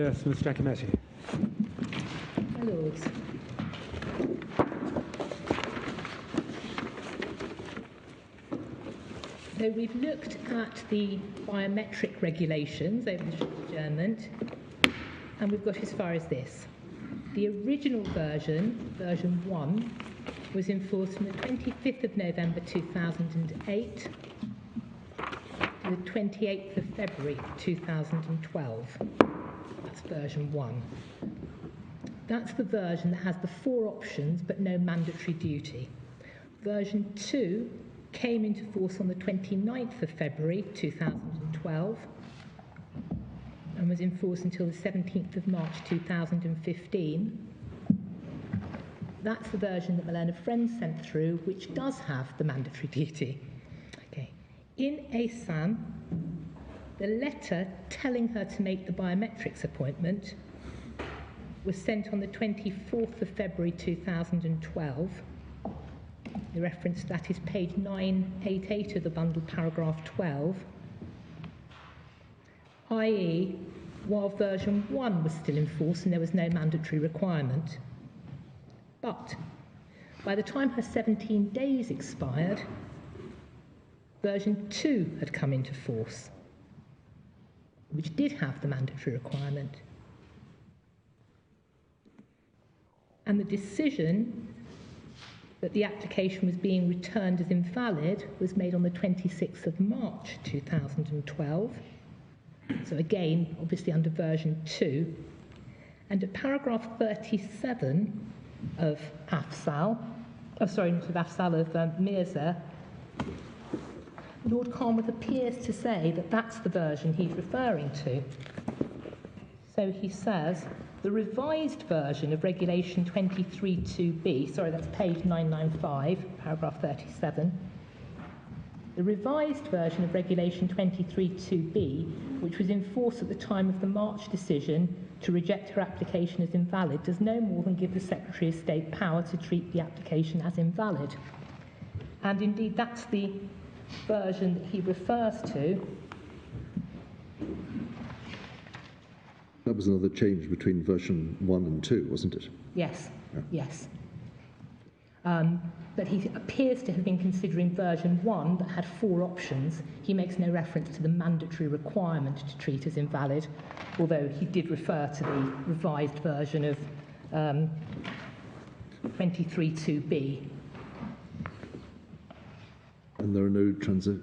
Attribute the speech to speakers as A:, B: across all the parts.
A: Yes, Ms. Giacometti.
B: My Lords. So we've looked at the biometric regulations over the short adjournment, and we've got as far as this. The original version, version 1, was enforced from the 25th of November 2008 to the 28th of February 2012. That's version 1. That's the version that has the 4 options but no mandatory duty. Version 2 came into force on the 29th of February 2012 and was in force until the 17th of March 2015. That's the version that my learned friend sent through, which does have the mandatory duty. Okay. In ASAM, the letter telling her to make the biometrics appointment was sent on the 24th of February 2012. The reference to that is page 988 of the bundle, paragraph 12, i.e., while version 1 was still in force and there was no mandatory requirement. But by the time her 17 days expired, version 2 had come into force, which did have the mandatory requirement. And the decision that the application was being returned as invalid was made on the 26th of March 2012. So again, obviously under version 2. And at paragraph 37 of Afzal, not of Afzal, of Mirza, Lord Carnwath appears to say that that's the version he's referring to. So he says, the revised version of Regulation 23.2b, sorry, that's page 995, paragraph 37, the revised version of Regulation 23.2b, which was in force at the time of the March decision to reject her application as invalid, does no more than give the Secretary of State power to treat the application as invalid. And indeed, that's the version that he refers to.
C: That was another change between version 1 and 2, wasn't it?
B: Yes,
C: yeah.
B: Yes. But he appears to have been considering version 1 that had 4 options. He makes no reference to the mandatory requirement to treat as invalid, although he did refer to the revised version of 23.2b.
C: And there are no transition.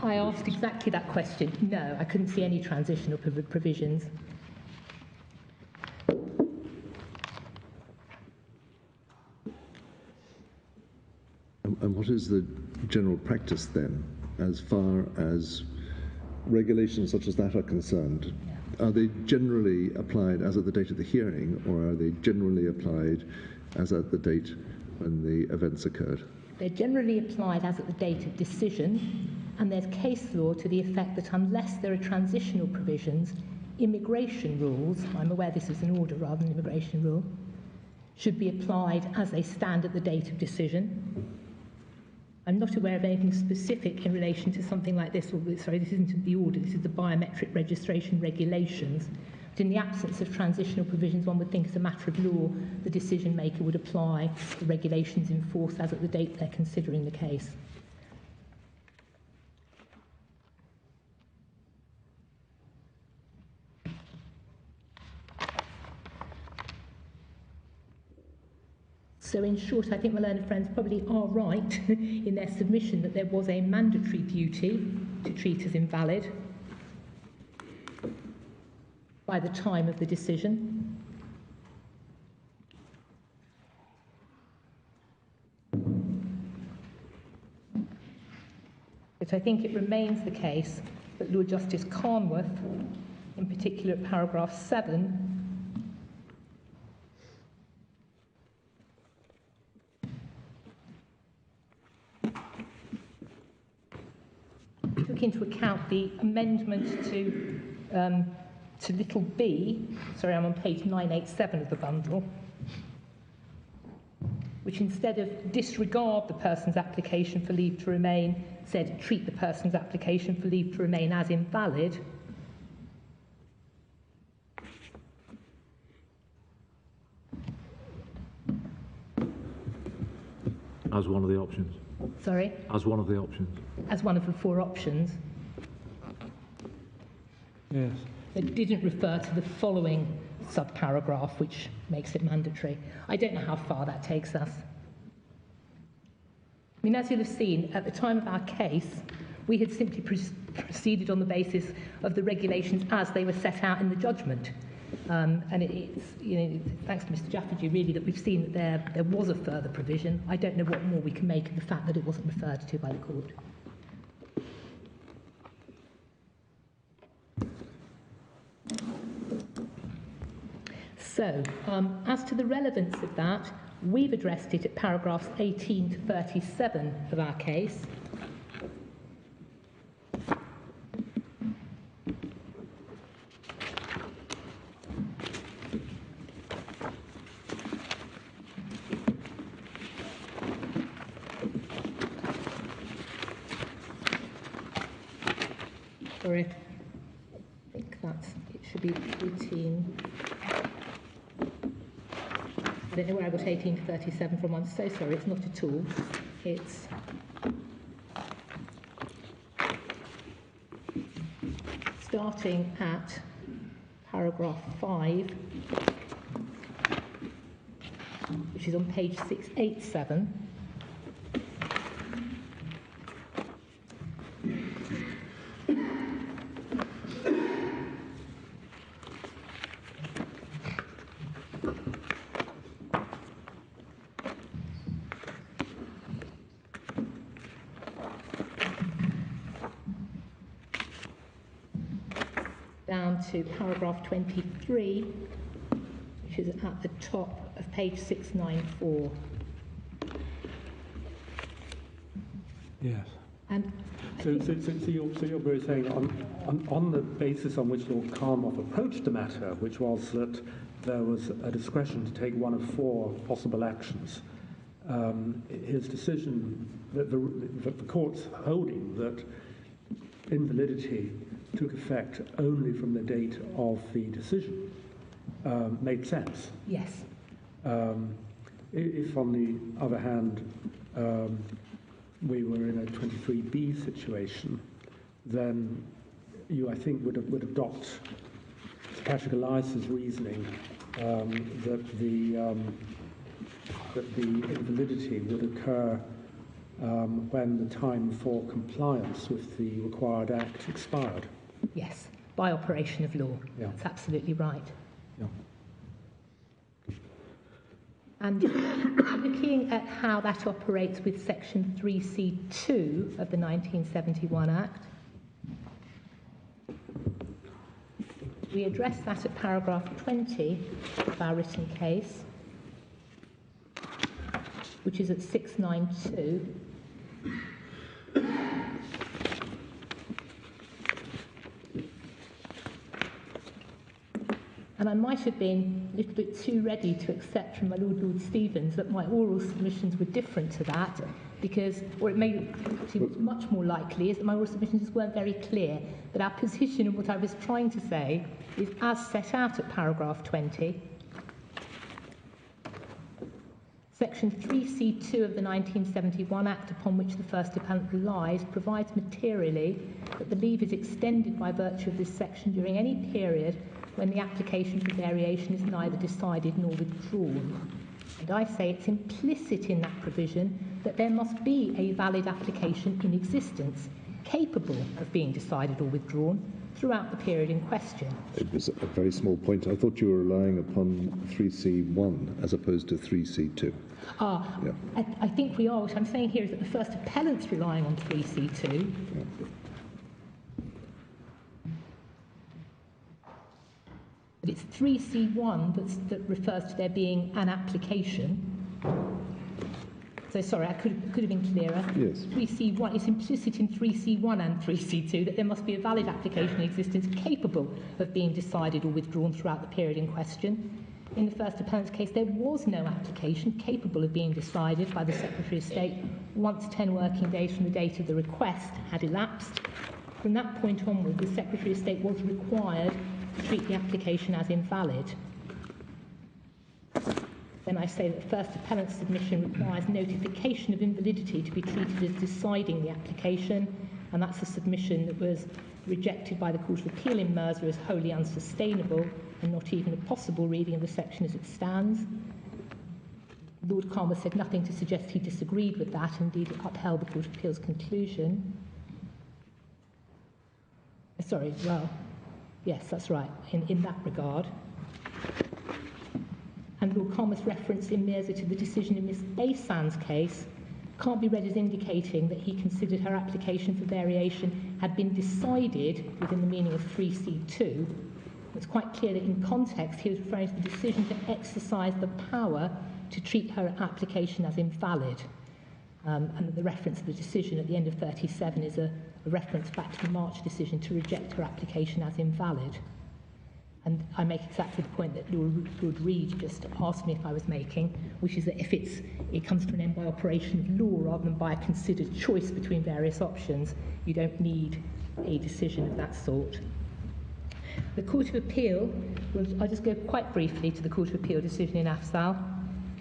B: I asked exactly that question. No, I couldn't see any transitional provisions.
C: And what is the general practice then, as far as regulations such as that are concerned? Are they generally applied as at the date of the hearing, or are they generally applied as at the date when the events occurred?
B: They're generally applied as at the date of decision, and there's case law to the effect that unless there are transitional provisions, immigration rules, I'm aware this is an order rather than an immigration rule, should be applied as they stand at the date of decision. I'm not aware of anything specific in relation to something like this. Sorry, this isn't the order, this is the biometric registration regulations. But in the absence of transitional provisions, one would think as a matter of law, the decision maker would apply the regulations in force as at the date they're considering the case. So in short, I think my learned friends probably are right in their submission that there was a mandatory duty to treat as invalid by the time of the decision. But I think it remains the case that Lord Justice Carnwath, in particular at paragraph 7, took into account the amendment to little b, sorry, I'm on page 987 of the bundle, which instead of disregard the person's application for leave to remain, said treat the person's application for leave to remain as invalid,
A: As one of the options.
B: Sorry?
A: As one of the options.
B: As one of the 4 options.
A: Yes.
B: It didn't refer to the following subparagraph, which makes it mandatory. I don't know how far that takes us. I mean, as you'll have seen, at the time of our case, we had simply proceeded on the basis of the regulations as they were set out in the judgment. And it's, you know, thanks to Mr. Jafferty, really, that we've seen that there was a further provision. I don't know what more we can make of the fact that it wasn't referred to by the court. So, as to the relevance of that, we've addressed it at paragraphs 18 to 37 of our case. Sorry, I think it should be 18. I don't know where I got 18 to 37 from. I'm so sorry, it's not at all. It's starting at paragraph 5, which is on page 687. Down to paragraph 23, which is at the top of page 694.
A: Yes.
B: And
D: So you're both saying on the basis on which Lord Karmoff approached the matter, which was that there was a discretion to take one of 4 possible actions, his decision, that the court's holding that invalidity took effect only from the date of the decision made sense.
B: yes,
D: If, on the other hand, we were in a 23B situation, then you, I think, would adopt Patrick Elias's reasoning that the invalidity would occur when the time for compliance with the required act expired.
B: yes, by operation of law.
D: Yeah.
B: That's absolutely right.
D: Yeah.
B: And looking at how that operates with section 3C2 of the 1971 Act, we address that at paragraph 20 of our written case, which is at 692. And I might have been a little bit too ready to accept from my Lord Stevens that my oral submissions were different to that, because, or it may actually much more likely is that my oral submissions just weren't very clear, that our position and what I was trying to say is as set out at paragraph 20. Section 3C2 of the 1971 Act, upon which the first appellant relies, provides materially that the leave is extended by virtue of this section during any period when the application for variation is neither decided nor withdrawn. And I say it's implicit in that provision that there must be a valid application in existence, capable of being decided or withdrawn throughout the period in question.
C: It was a very small point. I thought you were relying upon 3C1 as opposed to 3C2.
B: Yeah. I think we are. What I'm saying here is that the first appellant's relying on 3C2.
C: Yeah.
B: But it's 3C1 that refers to there being an application. So sorry, I could have been clearer.
C: Yes.
B: 3C1, it's implicit in 3C1 and 3C2 that there must be a valid application in existence capable of being decided or withdrawn throughout the period in question. In the first appellant's case, there was no application capable of being decided by the Secretary of State once 10 working days from the date of the request had elapsed. From that point onward, the Secretary of State was required to treat the application as invalid. Then I say that the first appellant submission requires notification of invalidity to be treated as deciding the application, and that's a submission that was rejected by the Court of Appeal in Mercer as wholly unsustainable and not even a possible reading of the section as it stands. Lord Calmer said nothing to suggest he disagreed with that, indeed it upheld the Court of Appeal's conclusion. Sorry, well, yes, that's right, in that regard. And Lord Calmer's reference in Mirza to the decision in Miss Asan's case can't be read as indicating that he considered her application for variation had been decided within the meaning of 3C2. It's quite clear that in context he was referring to the decision to exercise the power to treat her application as invalid. And the reference to the decision at the end of 37 is a reference back to the March decision to reject her application as invalid. And I make exactly the point that Lord Reid just asked me if I was making, which is that if it comes to an end by operation of law rather than by a considered choice between various options, you don't need a decision of that sort. The Court of Appeal, I'll just go quite briefly to the Court of Appeal decision in Afzal.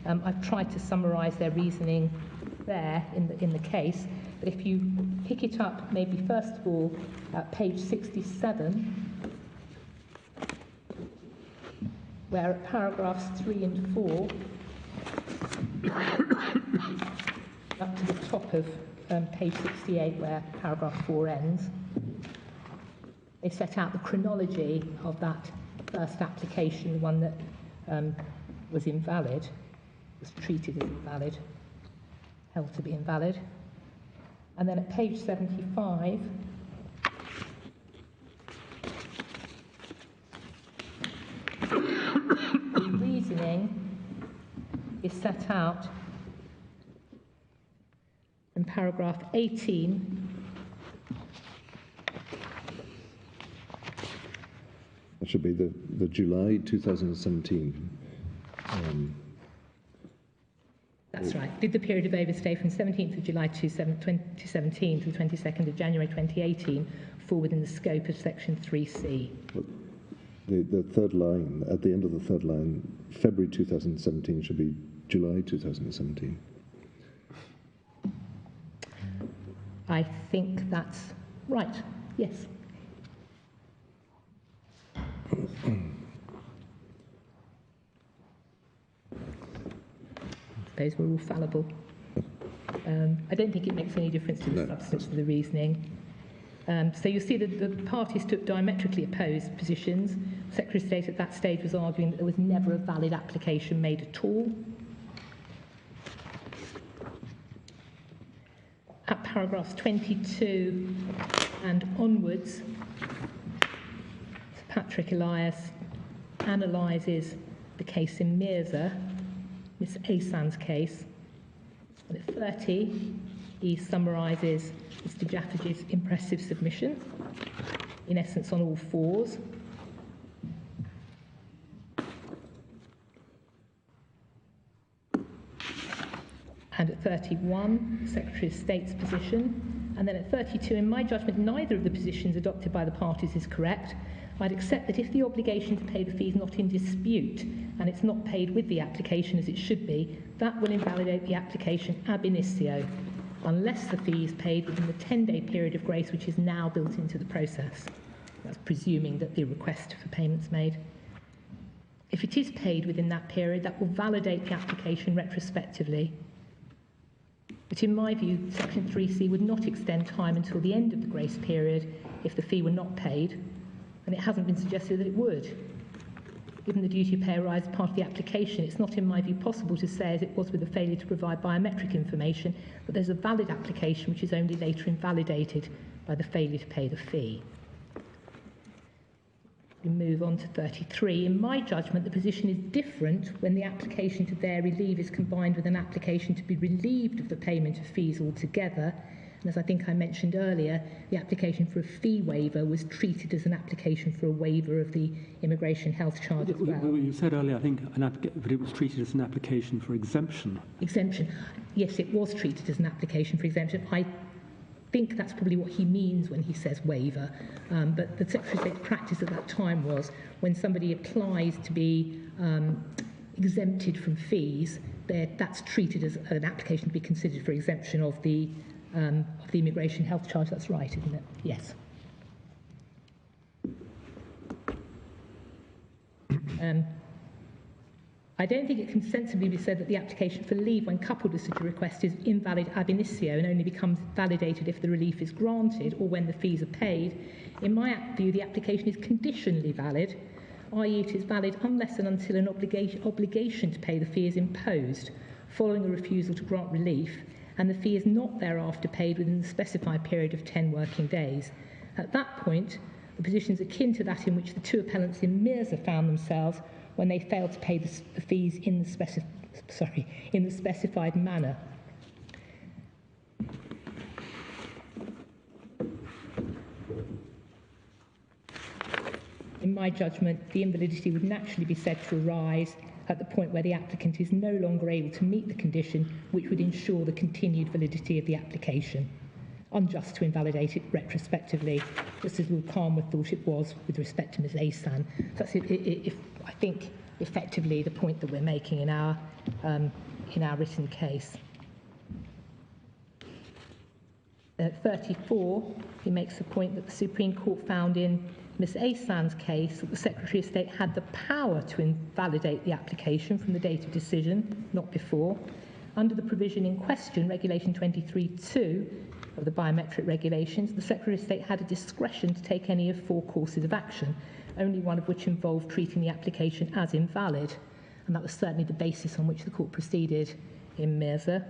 B: I've tried to summarise their reasoning there in the case, but if you pick it up maybe first of all at page 67, where at paragraphs 3 and 4, up to the top of page 68 where paragraph 4 ends, they set out the chronology of that first application, the one that was invalid, was treated as invalid, held to be invalid. And then at page 75, the reasoning is set out in paragraph 18.
C: That should be the July 2017.
B: That's right. Did the period of overstay from 17th of July 2017 to the 22nd of January 2018 fall within the scope of section 3C?
C: The third line, at the end of the third line, February 2017 should be July 2017.
B: I think that's right, yes. I suppose we're all fallible. I don't think it makes any difference to the substance of the reasoning. So you'll see that the parties took diametrically opposed positions. The Secretary of State at that stage was arguing that there was never a valid application made at all. At paragraphs 22 and onwards, Sir Patrick Elias analyses the case in Mirza, Miss Asan's case, and at 30 he summarises Mr Jaffage's impressive submission, in essence on all fours. And at 31, the Secretary of State's position. And then at 32, in my judgment, neither of the positions adopted by the parties is correct. I'd accept that if the obligation to pay the fee is not in dispute and it's not paid with the application as it should be, that will invalidate the application ab initio, unless the fee is paid within the 10-day period of grace which is now built into the process. That's presuming that the request for payment's made. If it is paid within that period, that will validate the application retrospectively. But in my view, Section 3C would not extend time until the end of the grace period if the fee were not paid, and it hasn't been suggested that it would. Given the duty of pay arises part of the application, it's not, in my view, possible to say, as it was with the failure to provide biometric information, that there's a valid application which is only later invalidated by the failure to pay the fee. We move on to 33. In my judgment, the position is different when the application to vary leave is combined with an application to be relieved of the payment of fees altogether. And as I think I mentioned earlier, the application for a fee waiver was treated as an application for a waiver of the immigration health charge as well.
D: You said earlier, I think, that it was treated as an application for exemption.
B: Exemption. Yes, it was treated as an application for exemption. I think that's probably what he means when he says waiver. But the Secretary of State's practice at that time was when somebody applies to be exempted from fees, that's treated as an application to be considered for exemption of the immigration health charge. That's right, isn't it? Yes. I don't think it can sensibly be said that the application for leave, when coupled with such a request, is invalid ab initio and only becomes validated if the relief is granted or when the fees are paid. In my view, the application is conditionally valid, i.e. it is valid unless and until an obligation to pay the fee is imposed following a refusal to grant relief, and the fee is not thereafter paid within the specified period of 10 working days. At that point, the position is akin to that in which the two appellants in Mirza found themselves when they failed to pay the fees in the specified manner. In my judgment, the invalidity would naturally be said to arise at the point where the applicant is no longer able to meet the condition which would ensure the continued validity of the application. Unjust to invalidate it retrospectively, just as Lord Carnworth thought it was with respect to Ms. Asan. So that's I think effectively the point that we're making in our written case. At 34, he makes the point that the Supreme Court found in Ms. Asan's case that the Secretary of State had the power to invalidate the application from the date of decision, not before. Under the provision in question, Regulation 23(2) of the biometric regulations, the Secretary of State had a discretion to take any of 4 courses of action, only one of which involved treating the application as invalid, and that was certainly the basis on which the court proceeded in Mirza.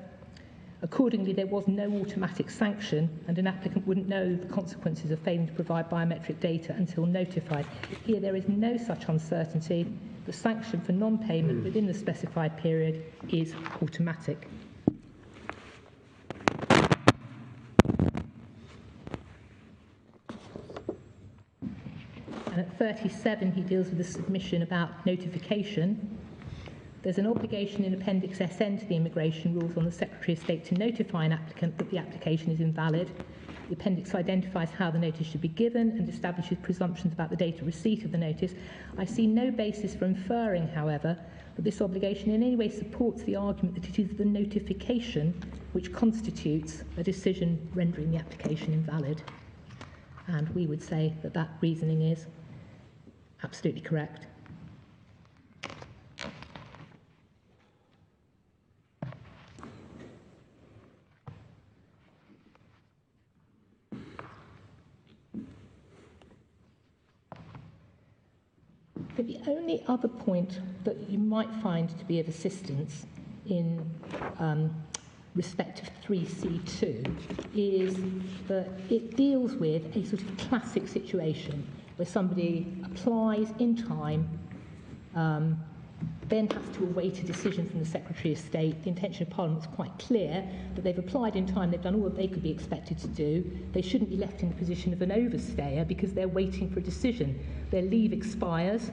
B: Accordingly, there was no automatic sanction, and an applicant wouldn't know the consequences of failing to provide biometric data until notified. Here, there is no such uncertainty. The sanction for non-payment within the specified period is automatic. And at 37, he deals with the submission about notification. There's an obligation in Appendix SN to the immigration rules on the Secretary of State to notify an applicant that the application is invalid. The appendix identifies how the notice should be given and establishes presumptions about the date of receipt of the notice. I see no basis for inferring, however, that this obligation in any way supports the argument that it is the notification which constitutes a decision rendering the application invalid. And we would say that that reasoning is absolutely correct. But the only other point that you might find to be of assistance in respect of 3C2 is that it deals with a sort of classic situation where somebody applies in time, then has to await a decision from the Secretary of State. The intention of Parliament is quite clear that they've applied in time, they've done all that they could be expected to do. They shouldn't be left in the position of an overstayer because they're waiting for a decision. Their leave expires,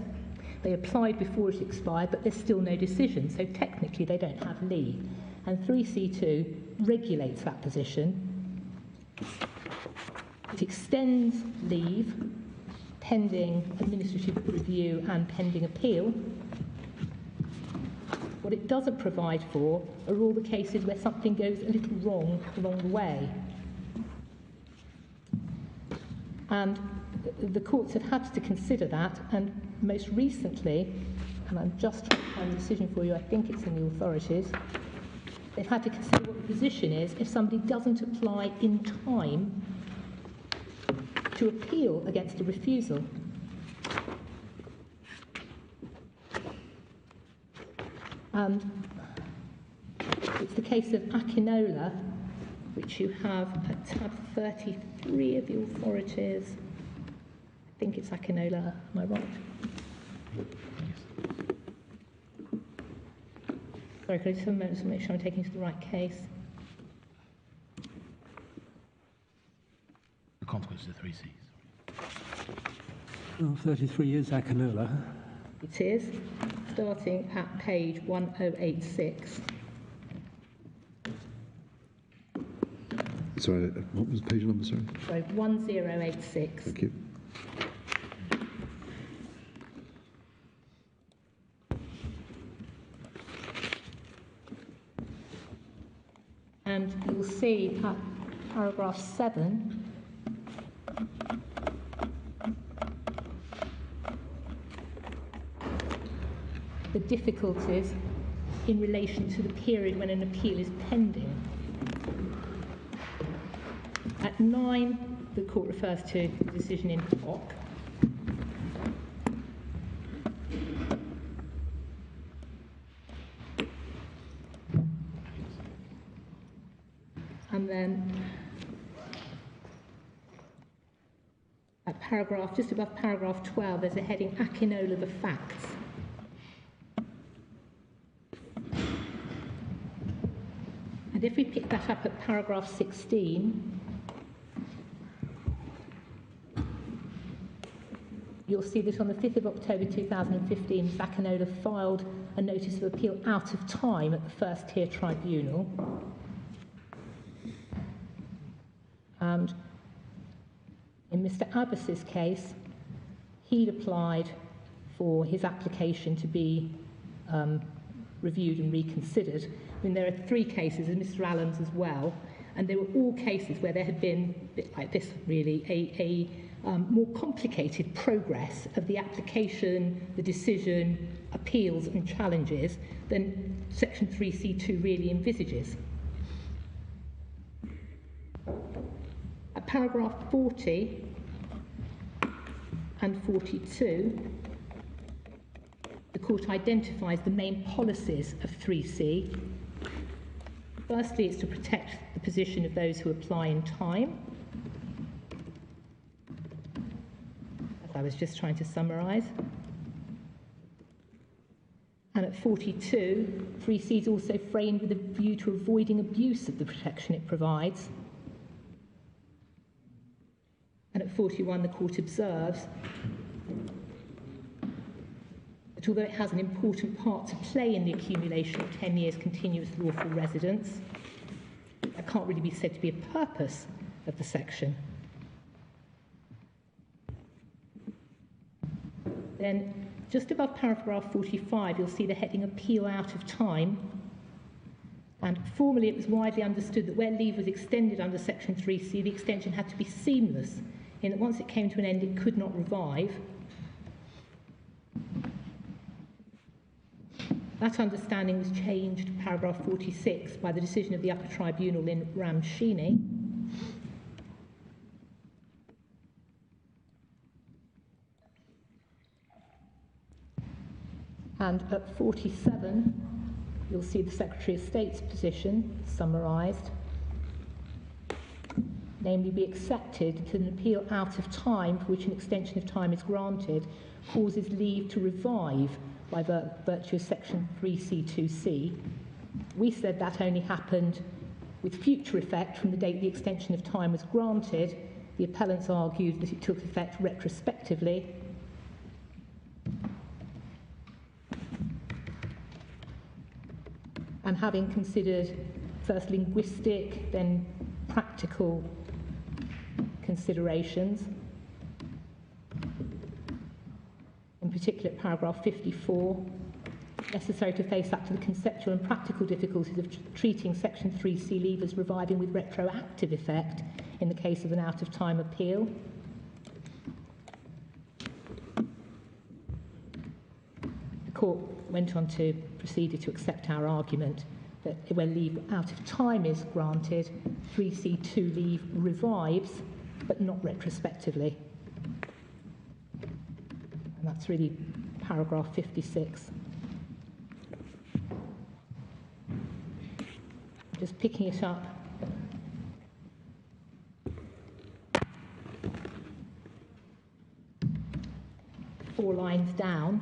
B: they applied before it expired, but there's still no decision, so technically they don't have leave. And 3C2 regulates that position. It extends leave pending administrative review and pending appeal. What it doesn't provide for are all the cases where something goes a little wrong along the way. And the courts have had to consider that, and most recently, and I'm just trying to find the decision for you, I think it's in the authorities, they've had to consider what the position is if somebody doesn't apply in time to appeal against a refusal. And it's the case of Akinola, which you have at tab 33 of the authorities. I think it's Akinola, am I right? Sorry, could I just have a moment to make sure I'm taking to the right case?
E: The consequences of 3Cs.
D: Well, 33 is Akinola.
B: It is, starting at page 1086.
C: Sorry, what was the page number, sorry?
B: Sorry, 1086.
C: Thank you.
B: And you'll see at paragraph 7, the difficulties in relation to the period when an appeal is pending. At 9, the court refers to the decision in hoc. And then at paragraph, just above paragraph 12, there's a heading, Akinola the facts. And if we pick that up at paragraph 16, you'll see that on the 5th of October 2015, Akinola filed a notice of appeal out of time at the first tier tribunal. And in Mr. Abbas's case, he'd applied for his application to be reviewed and reconsidered. I mean, there are 3 cases, and Mr. Allen's as well, and they were all cases where there had been, a bit like this really, a more complicated progress of the application, the decision, appeals and challenges than Section 3C2 really envisages. At paragraph 40 and 42, the court identifies the main policies of 3C. Firstly, it's to protect the position of those who apply in time. As I was just trying to summarise. And at 42, 3C is also framed with a view to avoiding abuse of the protection it provides. And at 41, the court observes that although it has an important part to play in the accumulation of 10 years continuous lawful residence, that can't really be said to be a purpose of the section. Then, just above paragraph 45, you'll see the heading Appeal Out of Time. And formerly it was widely understood that where leave was extended under Section 3C, the extension had to be seamless, in that once it came to an end, it could not revive. That understanding was changed to paragraph 46 by the decision of the upper tribunal in Ramshini. And at 47, you'll see the Secretary of State's position summarised. Namely, be accepted that an appeal out of time for which an extension of time is granted causes leave to revive by virtue of Section 3C2C. We said that only happened with future effect from the date the extension of time was granted. The appellants argued that it took effect retrospectively. And having considered first linguistic, then practical considerations, in particular paragraph 54, necessary to face up to the conceptual and practical difficulties of treating Section 3C leave as reviving with retroactive effect in the case of an out-of-time appeal. The court went on to proceed to accept our argument that when leave out of time is granted, 3C2 leave revives, but not retrospectively. And that's really paragraph 56. Just picking it up. Four lines down,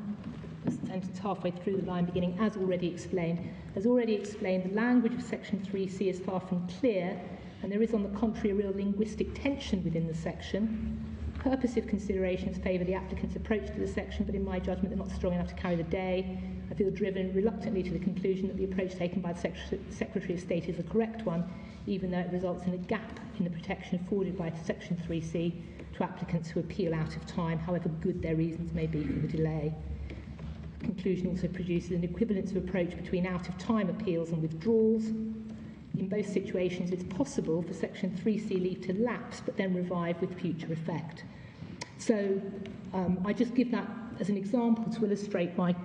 B: the sentence halfway through the line beginning, as already explained. As already explained, the language of Section 3C is far from clear, and there is, on the contrary, a real linguistic tension within the section. Purposive considerations favour the applicant's approach to the section, but in my judgment, they're not strong enough to carry the day. I feel driven reluctantly to the conclusion that the approach taken by the Secretary of State is the correct one, even though it results in a gap in the protection afforded by Section 3C to applicants who appeal out of time, however good their reasons may be for the delay. The conclusion also produces an equivalence of approach between out-of-time appeals and withdrawals. in both situations it's possible for Section 3C leave to lapse but then revive with future effect. So I just give that as an example to illustrate my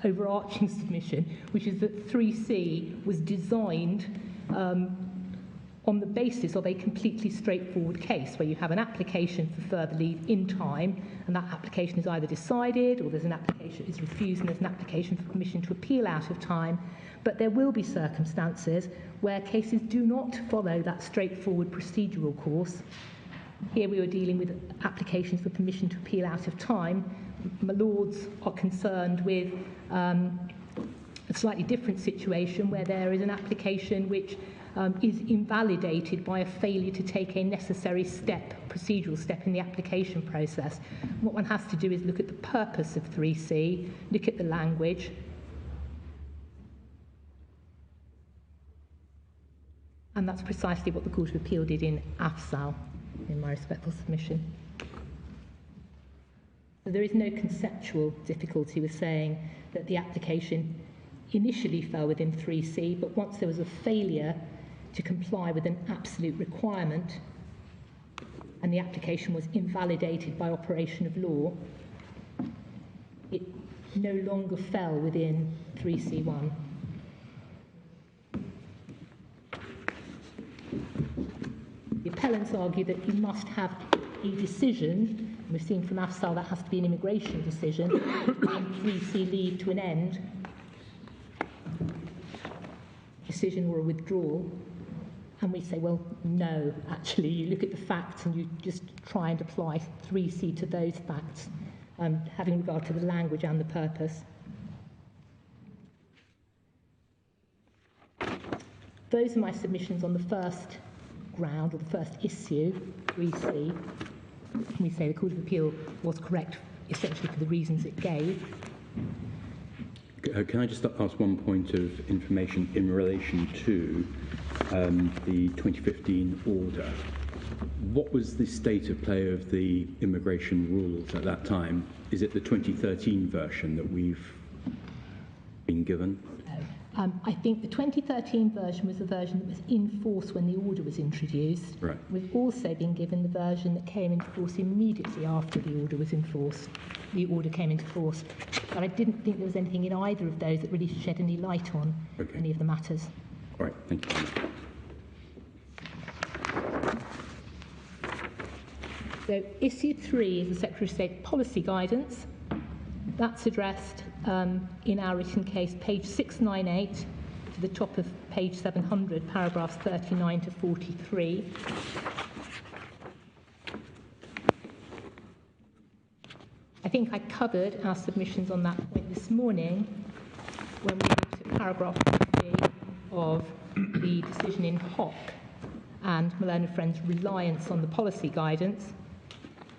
B: overarching submission, which is that 3C was designed on the basis of a completely straightforward case where you have an application for further leave in time, and that application is either decided or there's an application is refused and there's an application for permission to appeal out of time. But there will be circumstances where cases do not follow that straightforward procedural course. Here we were dealing with applications for permission to appeal out of time. My lords are concerned with a slightly different situation where there is an application which is invalidated by a failure to take a necessary step, procedural step in the application process. What one has to do is look at the purpose of 3C, look at the language, and that's precisely what the Court of Appeal did in Afzal, in my respectful submission. So there is no conceptual difficulty with saying that the application initially fell within 3C, but once there was a failure to comply with an absolute requirement and the application was invalidated by operation of law, it no longer fell within 3C1. The appellants argue that you must have a decision, and we've seen from Afzal that has to be an immigration decision, and 3C leave to an end, decision or a withdrawal. And we say, well, no, actually, you look at the facts and you just try and apply 3C to those facts, having regard to the language and the purpose. Those are my submissions on the first ground, or the first issue, 3C. We say the Court of Appeal was correct, essentially for the reasons it gave.
F: Can I just ask one point of information in relation to the 2015 order? What was the state of play of the immigration rules at that time? Is it the 2013 version that we've been given?
B: I think the 2013 version was the version that was in force when the order was introduced.
F: Right.
B: We've also been given the version that came into force immediately after the order was in force. The order came into force. But I didn't think there was anything in either of those that really shed any light on any of the matters.
F: All right, thank you very much.
B: So issue 3 is the Secretary of State policy guidance. That's addressed in our written case, page 698 to the top of page 700, paragraphs 39 to 43. I think I covered our submissions on that point this morning when we looked at paragraph 50 of the decision in Hock and Malone and Friends' reliance on the policy guidance.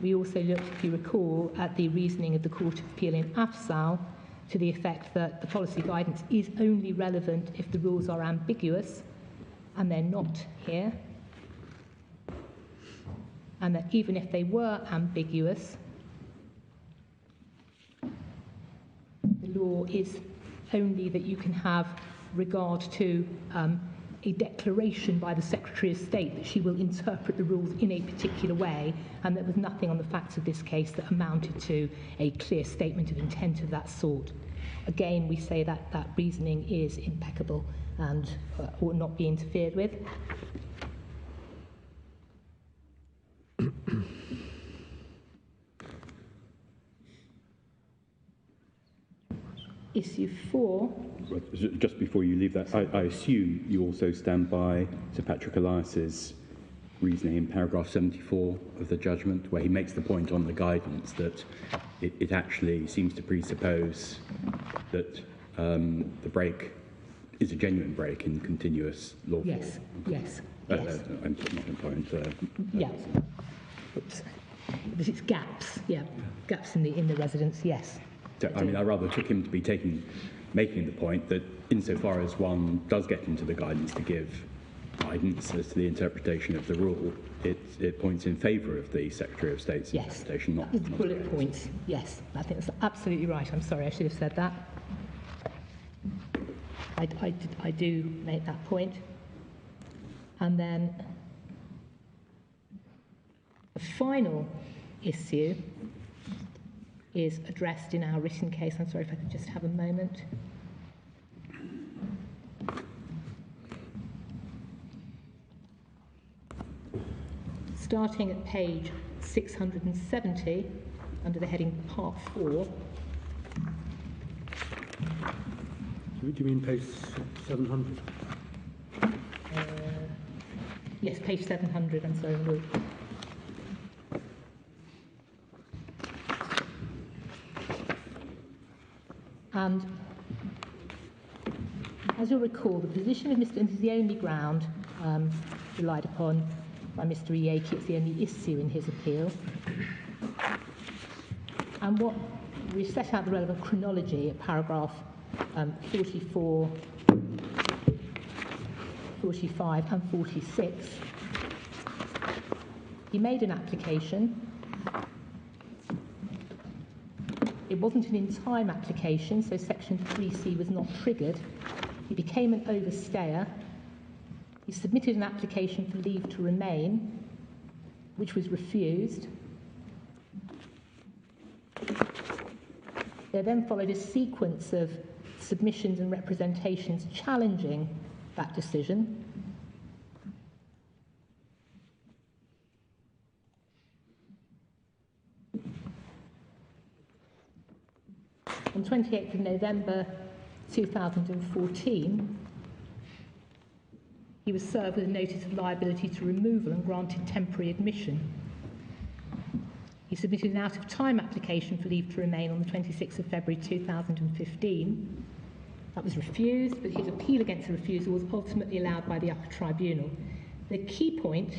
B: We also looked, if you recall, at the reasoning of the Court of Appeal in Afzal to the effect that the policy guidance is only relevant if the rules are ambiguous, and they're not here. And that even if they were ambiguous, the law is only that you can have regard to a declaration by the Secretary of State that she will interpret the rules in a particular way, and there was nothing on the facts of this case that amounted to a clear statement of intent of that sort. Again, we say that that reasoning is impeccable and ought not be interfered with. Issue 4.
F: Just before you leave that, I assume you also stand by Sir Patrick Elias's reasoning in paragraph 74 of the judgment, where he makes the point on the guidance that it actually seems to presuppose that the break is a genuine break in continuous lawful.
B: Yes, yes, yes.
F: I'm not employing
B: Yeah. Oops. But it's gaps, yeah. Gaps in the residence, yes.
F: So, I mean, I rather took him to be making the point that insofar as one does get into the guidance to give guidance as to the interpretation of the rule, it points in favour of the Secretary of State's interpretation, not
B: the bullet points. Yes, I think that's absolutely right. I'm sorry, I should have said that. I do make that point. And then the final issue is addressed in our written case. I'm sorry if I could just have a moment. Starting at page 670, under the heading Part 4.
D: Do you mean page 700?
B: Yes, page 700, I'm sorry, Lord. And as you'll recall, the position of Mr. and this is the only ground relied upon by Mr. Iyieke. It's the only issue in his appeal. And what we've set out the relevant chronology at paragraph 44, 45 and 46. He made an application. It wasn't an in-time application, so section 3C was not triggered. He became an overstayer. He submitted an application for leave to remain, which was refused. There then followed a sequence of submissions and representations challenging that decision. On 28th of November 2014, he was served with a notice of liability to removal and granted temporary admission. He submitted an out-of-time application for leave to remain on the 26th of February 2015. That was refused, but his appeal against the refusal was ultimately allowed by the upper tribunal. The key point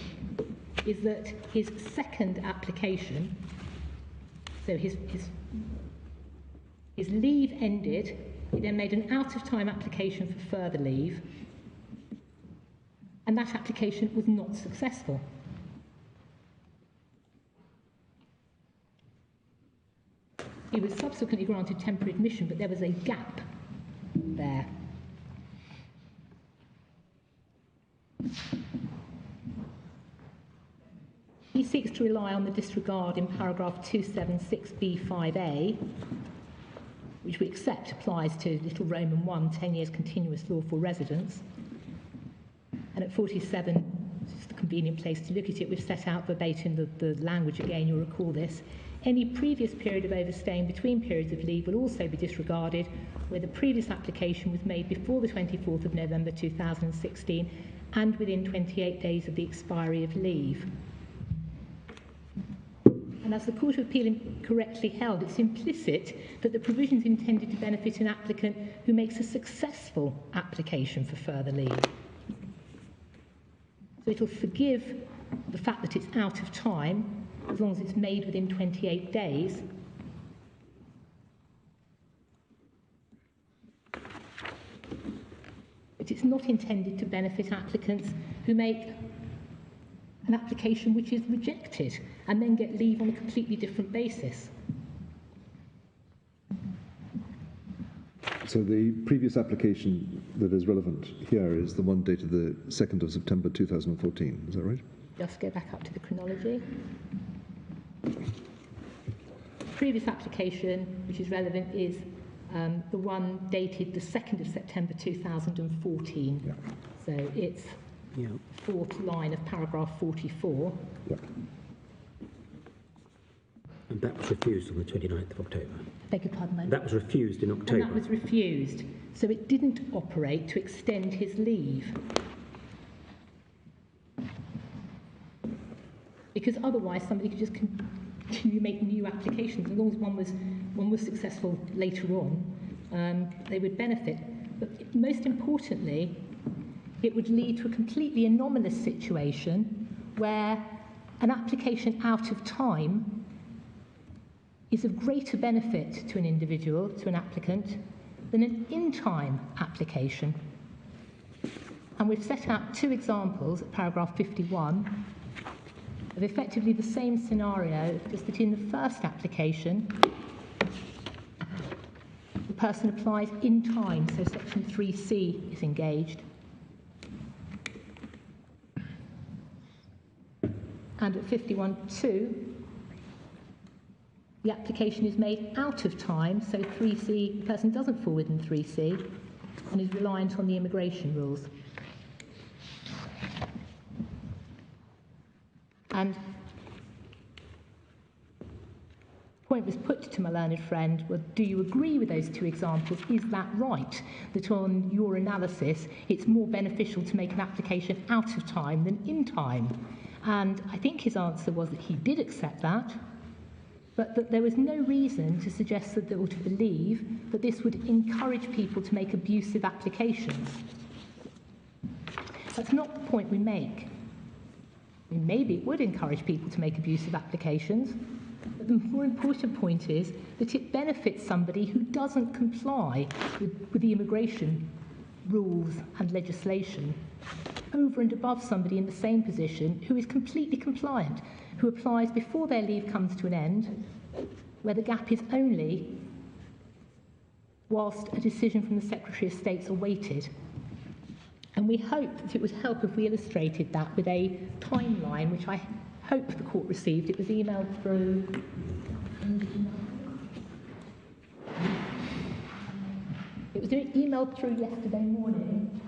B: is that his second application, so his leave ended, he then made an out-of-time application for further leave, and that application was not successful. He was subsequently granted temporary admission, but there was a gap there. He seeks to rely on the disregard in paragraph 276b5a, which we accept applies to Little Roman 1, 10 years continuous lawful residence. And at 47, it's the convenient place to look at it, we've set out verbatim the language again, you'll recall this. Any previous period of overstaying between periods of leave will also be disregarded where the previous application was made before the 24th of November 2016 and within 28 days of the expiry of leave. And as the Court of Appeal correctly held, it's implicit that the provisions intended to benefit an applicant who makes a successful application for further leave. So it'll forgive the fact that it's out of time as long as it's made within 28 days. But it's not intended to benefit applicants who make an application which is rejected and then get leave on a completely different basis.
C: So the previous application that is relevant here is the one dated the 2nd of September 2014, is that right?
B: Just go back up to the chronology. Previous application, which is relevant, is the one dated the 2nd of September 2014.
C: Yeah.
B: So it's
G: Yeah.
B: fourth line of paragraph 44.
C: Yeah.
G: And that was refused on the 29th of October.
B: Beg your pardon, ma'am?
G: That was refused in October.
B: And that was refused. So it didn't operate to extend his leave. Because otherwise somebody could just continue making new applications. As long as one was successful later on, they would benefit. But most importantly, it would lead to a completely anomalous situation where an application out of time is of greater benefit to an individual, to an applicant, than an in-time application. And we've set out two examples at paragraph 51 of effectively the same scenario, just that in the first application, the person applies in time, so section 3C is engaged. And at 51.2, the application is made out of time, so 3C, the person doesn't fall within 3C and is reliant on the immigration rules. And the point was put to my learned friend, well, do you agree with those two examples? Is that right? That on your analysis, it's more beneficial to make an application out of time than in time? And I think his answer was that he did accept that, but that there was no reason to suggest that, or to believe that this would encourage people to make abusive applications. That's not the point we make. I mean, maybe it would encourage people to make abusive applications, but the more important point is that it benefits somebody who doesn't comply with the immigration rules and legislation over and above somebody in the same position who is completely compliant, who applies before their leave comes to an end, where the gap is only whilst a decision from the Secretary of State's awaited. And we hope that it would help if we illustrated that with a timeline, which I hope the court received. It was emailed through. It was emailed through yesterday morning.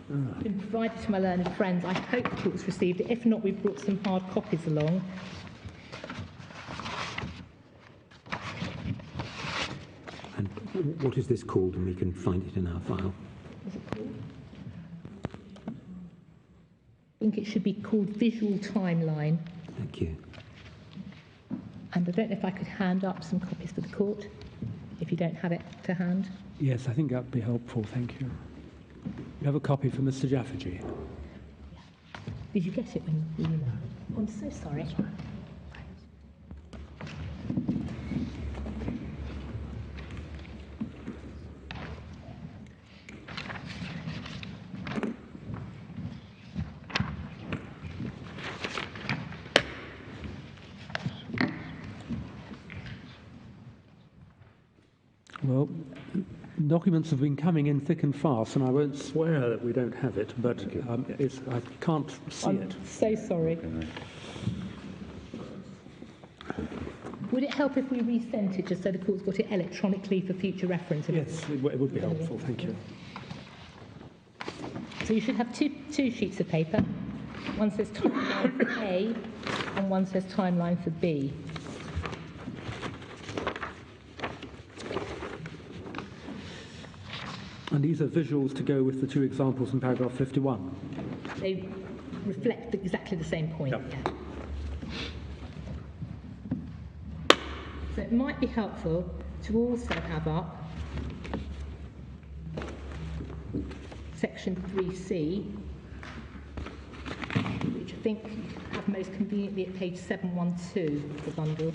B: It's been provided to my learned friends. I hope the court's received it. If not, we've brought some hard copies along.
G: And what is this called? And we can find it in our file.
B: Is it called? I think it should be called Visual Timeline.
G: Thank you.
B: And I don't know if I could hand up some copies for the court, if you don't have it to hand.
D: Yes, I think that would be helpful. Thank you. You have a copy for Mr. Jafferty?
B: Did you get it when you emailed it? Oh, I'm so sorry.
D: Well, documents have been coming in thick and fast, and I won't swear that we don't have it, but I can't see
B: I'm
D: it.
B: so sorry. Would it help if we resent it just so the court's got it electronically for future reference?
D: Yes, it would be helpful. Thank you.
B: So you should have two sheets of paper. One says timeline for A and one says timeline for B.
D: And these are visuals to go with the two examples in paragraph 51.
B: They reflect exactly the same point.
D: Yep.
B: Yeah. So it might be helpful to also have up section 3C, which I think you have most conveniently at page 712 of the bundle.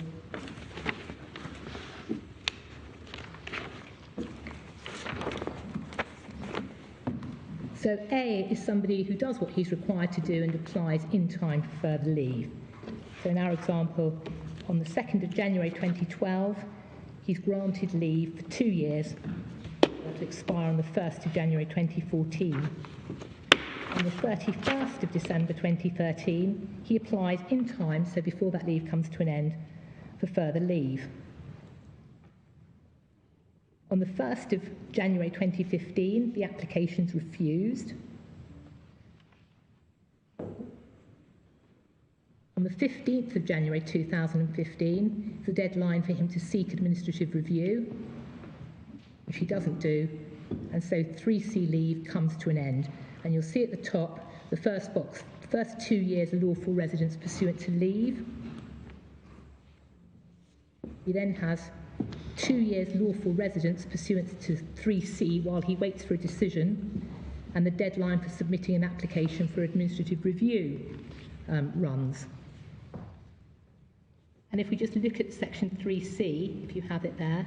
B: So A is somebody who does what he's required to do and applies in time for further leave. So in our example, on the 2nd of January 2012, he's granted leave for 2 years to expire on the 1st of January 2014. On the 31st of December 2013, he applies in time, so before that leave comes to an end, for further leave. On the 1st of January 2015, the application's refused. On the 15th of January 2015, the deadline for him to seek administrative review, which he doesn't do, and so 3C leave comes to an end. And you'll see at the top, the first box, the first 2 years lawful residence pursuant to leave. He then has 2 years lawful residence pursuant to 3C while he waits for a decision, and the deadline for submitting an application for administrative review runs. And if we just look at section 3C, if you have it there,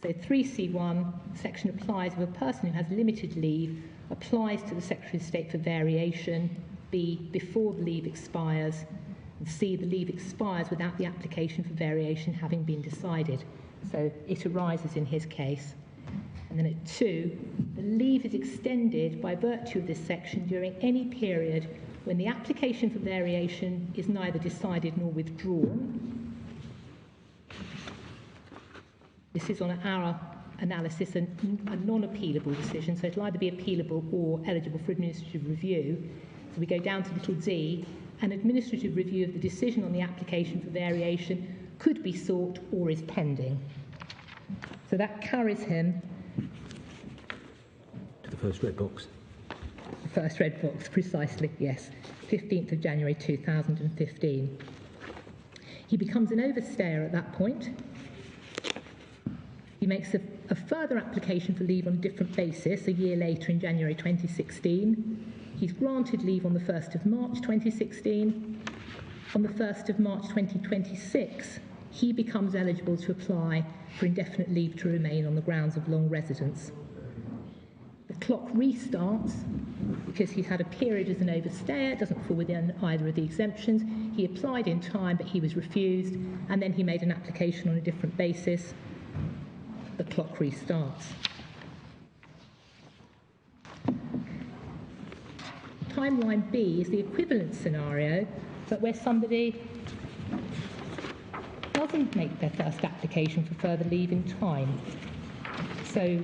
B: so 3C1, section applies if a person who has limited leave applies to the Secretary of State for variation, B, before the leave expires, and C, the leave expires without the application for variation having been decided. So it arises in his case. And then at 2, the leave is extended by virtue of this section during any period when the application for variation is neither decided nor withdrawn. This is on our analysis a non-appealable decision, so it'll either be appealable or eligible for administrative review. So we go down to little d, an administrative review of the decision on the application for variation could be sought or is pending. So that carries him
G: To the first red box.
B: the first red box, precisely, yes, 15th of January 2015. He becomes an overstayer at that point. He makes a further application for leave on a different basis a year later in January 2016. He's granted leave on the 1st of March 2016. On the 1st of March 2026, he becomes eligible to apply for indefinite leave to remain on the grounds of long residence. The clock restarts because he's had a period as an overstayer, it doesn't fall within either of the exemptions. He applied in time, but he was refused, and then he made an application on a different basis. The clock restarts. Timeline B is the equivalent scenario, but where somebody doesn't make their first application for further leave in time. So,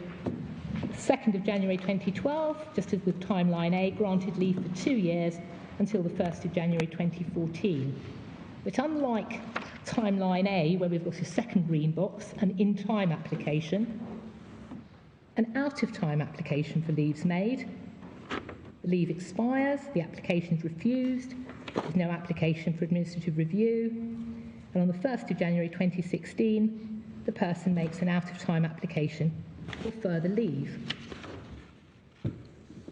B: 2nd of January 2012, just as with timeline A, granted leave for 2 years until the 1st of January 2014. But unlike timeline A, where we've got a second green box, an in-time application, an out-of-time application for leave's made, the leave expires, the application is refused, there's no application for administrative review, and on the 1st of January 2016, the person makes an out-of-time application for further leave.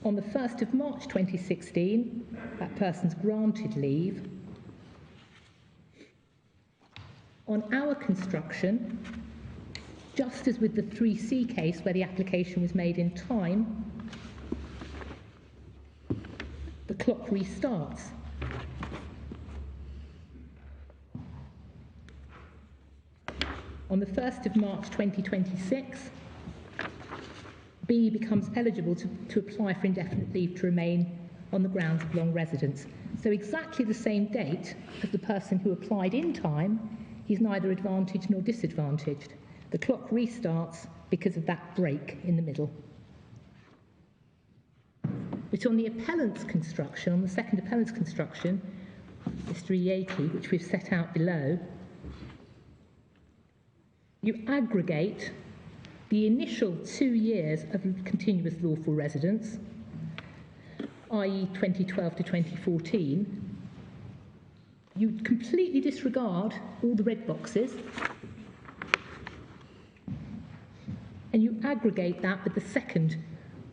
B: On the 1st of March 2016, that person's granted leave. On our construction, just as with the 3C case where the application was made in time, the clock restarts. On the 1st of March 2026, B becomes eligible to apply for indefinite leave to remain on the grounds of long residence. So exactly the same date as the person who applied in time, he's neither advantaged nor disadvantaged. The clock restarts because of that break in the middle. But on the appellant's construction, on the second appellant's construction, Mr. Iyieke, which we've set out below, you aggregate the initial 2 years of continuous lawful residence, i.e. 2012 to 2014, you completely disregard all the red boxes, and you aggregate that with the second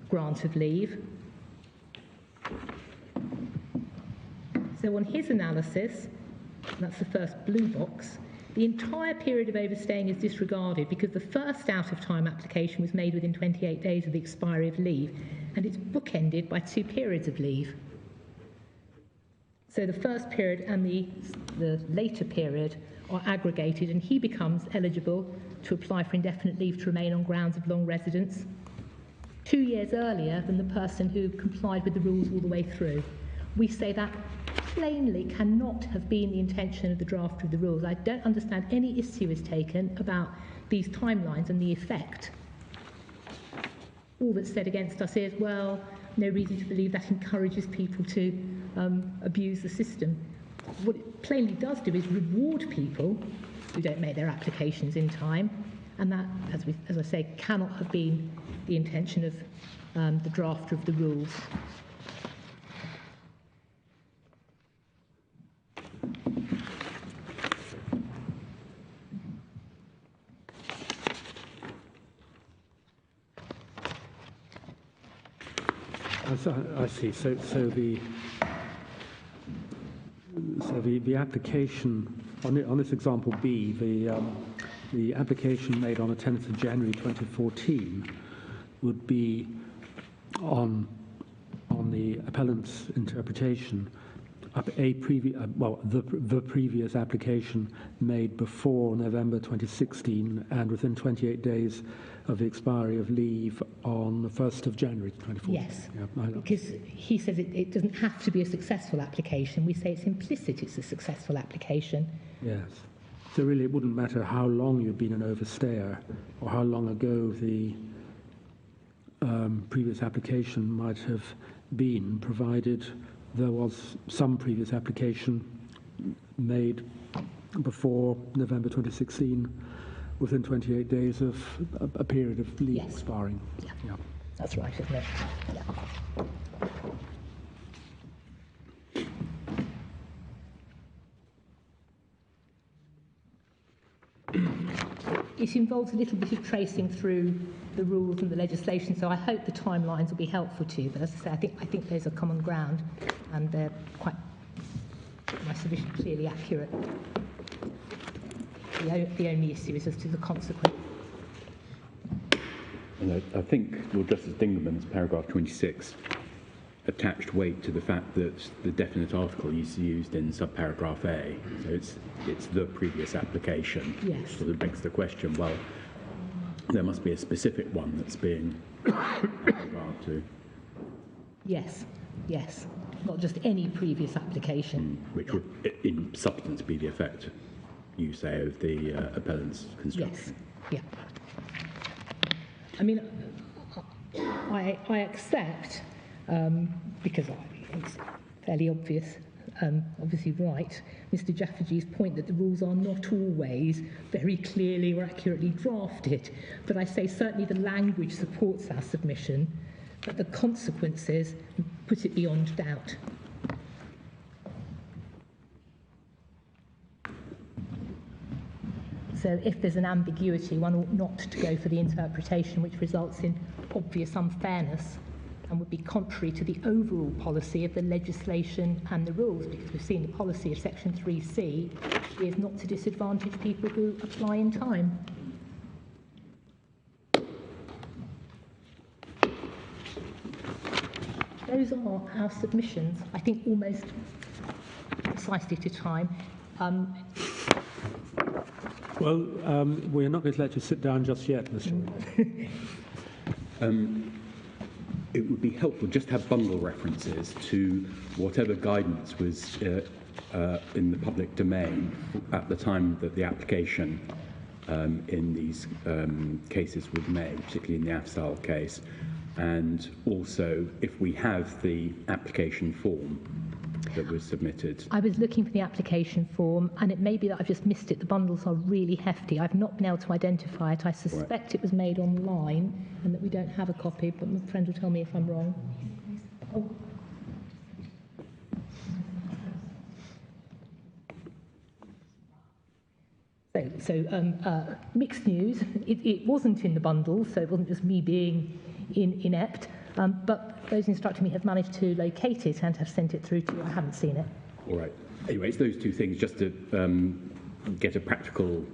B: grant of leave. So on his analysis, that's the first blue box, the entire period of overstaying is disregarded because the first out-of-time application was made within 28 days of the expiry of leave, and it's bookended by 2 periods of leave. So the first period and the later period are aggregated, and he becomes eligible to apply for indefinite leave to remain on grounds of long residence 2 years earlier than the person who complied with the rules all the way through. We say that plainly cannot have been the intention of the draft of the rules. I don't understand any issue is taken about these timelines and the effect. All that's said against us is, well, no reason to believe that encourages people to abuse the system. What it plainly does do is reward people who don't make their applications in time, and that, as I say, cannot have been the intention of the drafter of the rules.
D: I see. So the application on this example B, the application made on the 10th of January 2014 would be on the appellant's interpretation the previous application made before November 2016 and within 28 days of the expiry of leave on the 1st of January 2014.
B: Yes,
D: Yeah, I know.
B: because he says it doesn't have to be a successful application. We say it's implicit it's a successful application.
D: Yes. So really it wouldn't matter how long you've been an overstayer or how long ago the previous application might have been, provided there was some previous application made before November 2016 within 28 days of a period of leave
B: Yes.
D: expiring.
B: Yeah.
D: Yeah.
B: That's right, isn't it? Yeah. It involves a little bit of tracing through the rules and the legislation, so I hope the timelines will be helpful to you. But as I say, I think there's a common ground, and they're my submission clearly accurate. The only issue is as to the consequence.
F: And I think Lord Justice Dingleman's paragraph 26 attached weight to the fact that the definite article is used in subparagraph A, so it's the previous application.
B: Yes.
F: Sort of begs the question, well, there must be a specific one that's being regard to.
B: Yes, yes. Not just any previous application.
F: Which would, in substance, be the effect, you say, of the appellant's construction.
B: Yes, yeah. I mean, I accept, because it's fairly obvious, obviously right, Mr. Jaffergy's point that the rules are not always very clearly or accurately drafted. But I say certainly the language supports our submission, but the consequences put it beyond doubt. So if there's an ambiguity, one ought not to go for the interpretation which results in obvious unfairness and would be contrary to the overall policy of the legislation and the rules, because we've seen the policy of Section 3C is not to disadvantage people who apply in time. Those are our submissions, I think almost precisely to time.
D: Well, we're not going to let you sit down just yet, Mr.
F: It would be helpful just to have bundle references to whatever guidance was in the public domain at the time that the application in these cases was made, particularly in the Afzal case, and also if we have the application form that was submitted.
B: I was looking for the application form, and it may be that I've just missed it. The bundles are really hefty. I've not been able to identify it. I suspect it was made online and that we don't have a copy, but my friend will tell me if I'm wrong. Oh. So mixed news. It wasn't in the bundles, so it wasn't just me being inept. But those instructing me have managed to locate it and have sent it through to you. I haven't seen it.
F: All right. Anyway, it's those two things, just to get a practical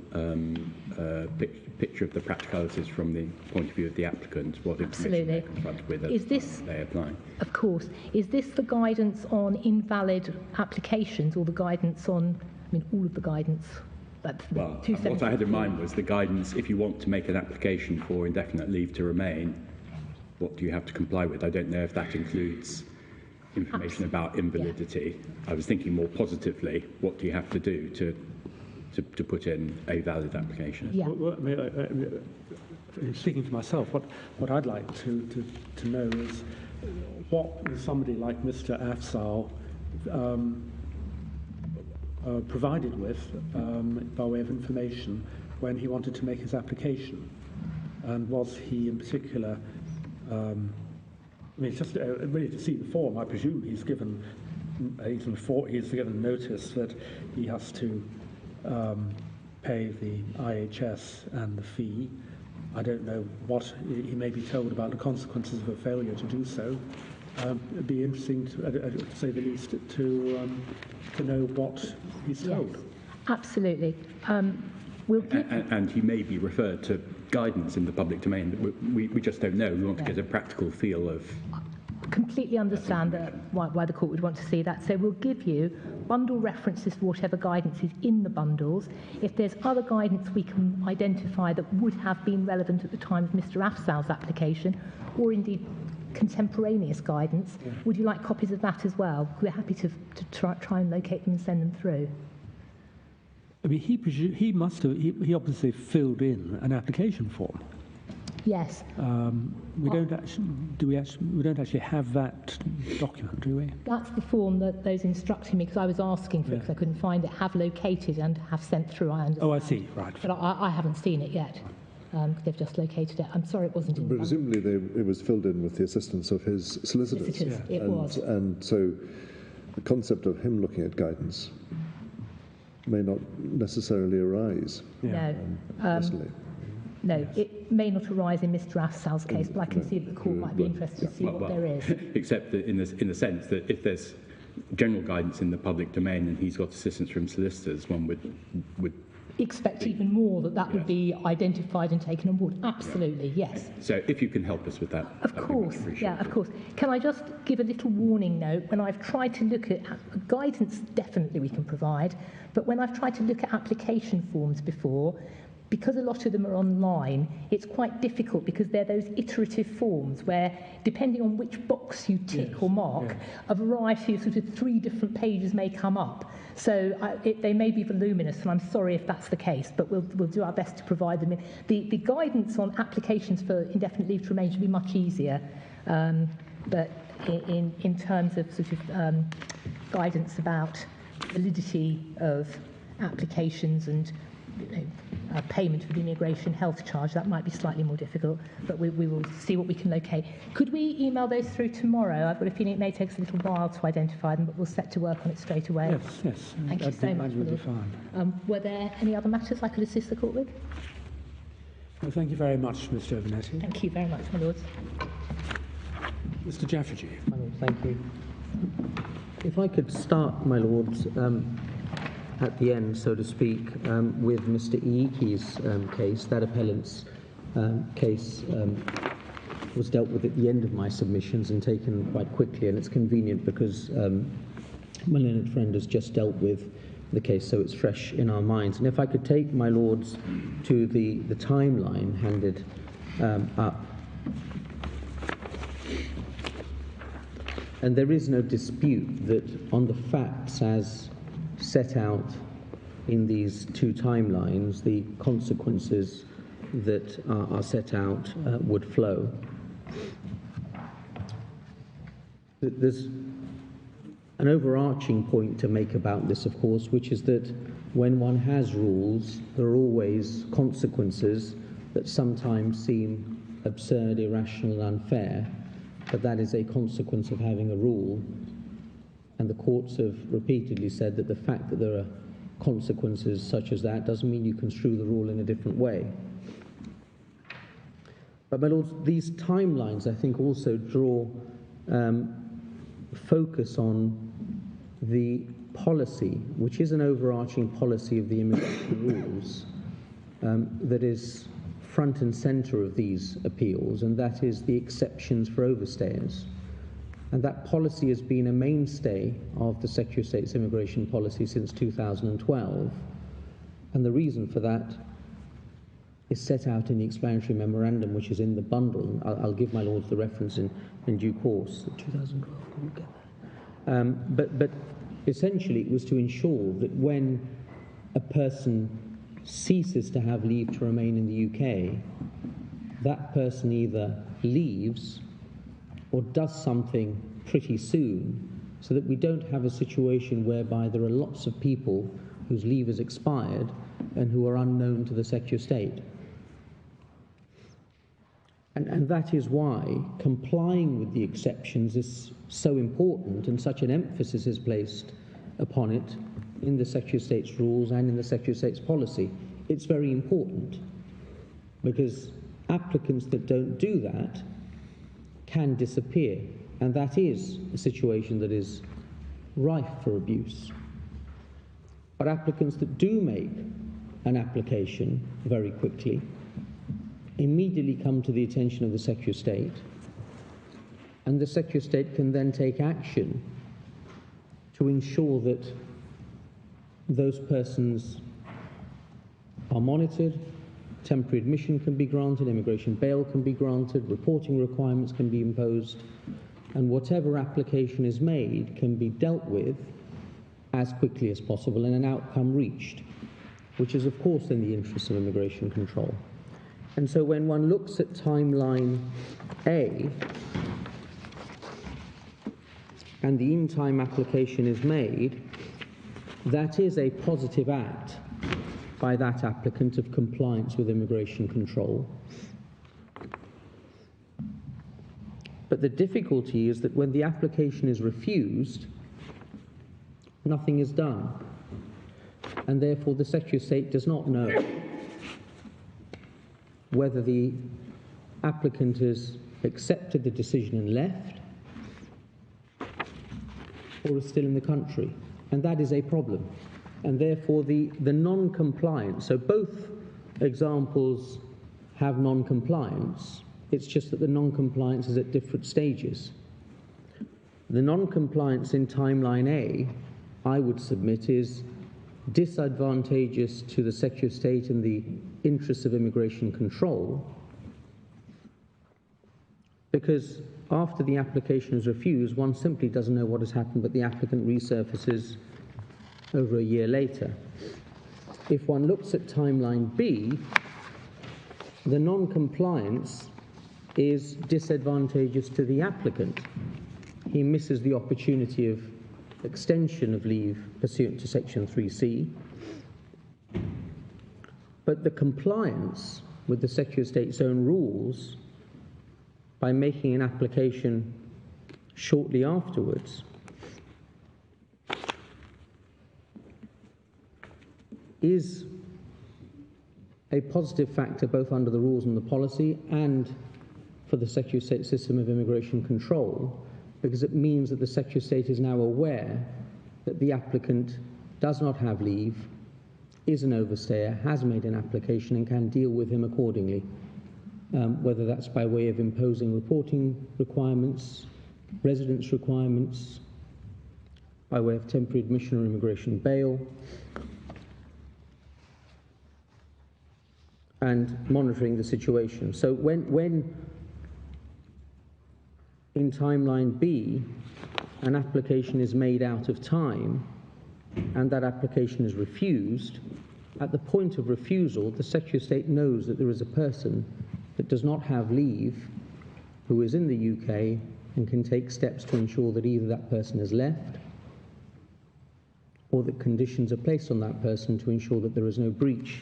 F: picture of the practicalities from the point of view of the applicant, what information they're confronted with as they apply.
B: Of course. Is this the guidance on invalid applications or the guidance on, all of the guidance?
F: Well, what I had in mind was the guidance, if you want to make an application for indefinite leave to remain, what do you have to comply with? I don't know if that includes information about invalidity. Yeah. I was thinking more positively, what do you have to do to put in a valid application?
B: Yeah.
D: Well, speaking for myself, what I'd like to know is what somebody like Mr. Afzal provided with by way of information when he wanted to make his application, and was he in particular it's just really to see the form. I presume he's given notice that he has to pay the IHS and the fee. I don't know what he may be told about the consequences of a failure to do so. It'd be interesting, to say the least, to know what he's told.
B: Yes, absolutely.
F: And he may be referred to guidance in the public domain. We just don't know. We want to get a practical feel of
B: completely understand why the court would want to see that. So we'll give you bundle references to whatever guidance is in the bundles. If there's other guidance we can identify that would have been relevant at the time of Mr. Afzal's application, or indeed contemporaneous guidance, would you like copies of that as well? We're happy to try and locate them and send them through.
H: I mean, he obviously filled in an application form.
B: Yes.
H: We don't actually have that document, do we?
B: That's the form that those instructing me, because I was asking for it because I couldn't find it, have located and have sent through, I understand.
H: Oh, I see, right.
B: But I haven't seen it yet. They've just located it. I'm sorry it wasn't in the
C: Presumably it was filled in with the assistance of his solicitors.
B: It was.
C: And so the concept of him looking at guidance may not necessarily arise.
B: No.
C: Personally.
B: No, it may not arise in Mr. Afzal's case, but I can see that the court might be interested to see what there is.
F: Except that in the sense that if there's general guidance in the public domain and he's got assistance from solicitors, one would
B: expect even more that would be identified and taken on board. Absolutely, yes.
F: So if you can help us with that.
B: Of course, yeah, of course. Can I just give a little warning note? When I've tried to look at guidance, definitely we can provide, but when I've tried to look at application forms before, because a lot of them are online, it's quite difficult because they're those iterative forms where, depending on which box you tick or mark, a variety of sort of 3 different pages may come up. So they may be voluminous, and I'm sorry if that's the case, but we'll do our best to provide them. The guidance on applications for indefinite leave to remain should be much easier, but in terms of sort of guidance about validity of applications and payment for the immigration health charge, that might be slightly more difficult, but we will see what we can locate. Could we email those through tomorrow? I've got a feeling it may take us a little while to identify them, but we'll set to work on it straight away.
H: Yes.
B: Thank you so much.
H: That would be fine.
B: Were there any other matters I could assist the court with?
H: Well, thank you very much, Mr. Overnetti.
B: Thank you very much, my lords.
H: Mr. Jafferty.
I: My lord, thank you. If I could start, my lords, at the end, so to speak, with Mr. Iyieke's case. That appellant's case was dealt with at the end of my submissions and taken quite quickly, and it's convenient because my learned friend has just dealt with the case, so it's fresh in our minds. And if I could take, my lords, to the timeline handed up. And there is no dispute that on the facts as set out in these 2 timelines, the consequences that are set out would flow. There's an overarching point to make about this, of course, which is that when one has rules, there are always consequences that sometimes seem absurd, irrational, and unfair, but that is a consequence of having a rule. And the courts have repeatedly said that the fact that there are consequences such as that doesn't mean you construe the rule in a different way. But, my lords, these timelines, I think, also draw focus on the policy, which is an overarching policy of the immigration rules, that is front and centre of these appeals, and that is the exceptions for overstayers. And that policy has been a mainstay of the Secretary of State's immigration policy since 2012. And the reason for that is set out in the explanatory memorandum, which is in the bundle. I'll give my lords the reference in due course. 2012, get that. But essentially it was to ensure that when a person ceases to have leave to remain in the UK, that person either leaves or does something pretty soon, so that we don't have a situation whereby there are lots of people whose leave has expired and who are unknown to the Secretary of State. And that is why complying with the exceptions is so important, and such an emphasis is placed upon it in the Secretary of State's rules and in the Secretary of State's policy. It's very important, because applicants that don't do that can disappear, and that is a situation that is rife for abuse. But applicants that do make an application very quickly immediately come to the attention of the Secretary of State, And the Secretary of State can then take action to ensure that those persons are monitored, temporary admission can be granted, immigration bail can be granted, reporting requirements can be imposed, and whatever application is made can be dealt with as quickly as possible and an outcome reached, which is of course in the interest of immigration control. And so when one looks at timeline A, and the in-time application is made, that is a positive act by that applicant of compliance with immigration control. But the difficulty is that when the application is refused, nothing is done. And therefore the Secretary of State does not know whether the applicant has accepted the decision and left, or is still in the country. And that is a problem. And therefore the non-compliance, so both examples have non-compliance, it's just that the non-compliance is at different stages. The non-compliance in timeline A, I would submit, is disadvantageous to the Secretary of State in the interests of immigration control, because after the application is refused, one simply doesn't know what has happened, but the applicant resurfaces over a year later. If one looks at timeline B, the non-compliance is disadvantageous to the applicant. He misses the opportunity of extension of leave pursuant to Section 3C. But the compliance with the Secretary of State's own rules by making an application shortly afterwards is a positive factor both under the rules and the policy and for the Secretary of State's system of immigration control, because it means that the Secretary of State is now aware that the applicant does not have leave, is an overstayer, has made an application, and can deal with him accordingly, whether that's by way of imposing reporting requirements, residence requirements, by way of temporary admission or immigration bail, and monitoring the situation. So when in timeline B, an application is made out of time and that application is refused, at the point of refusal, the Secretary of State knows that there is a person that does not have leave who is in the UK and can take steps to ensure that either that person has left or that conditions are placed on that person to ensure that there is no breach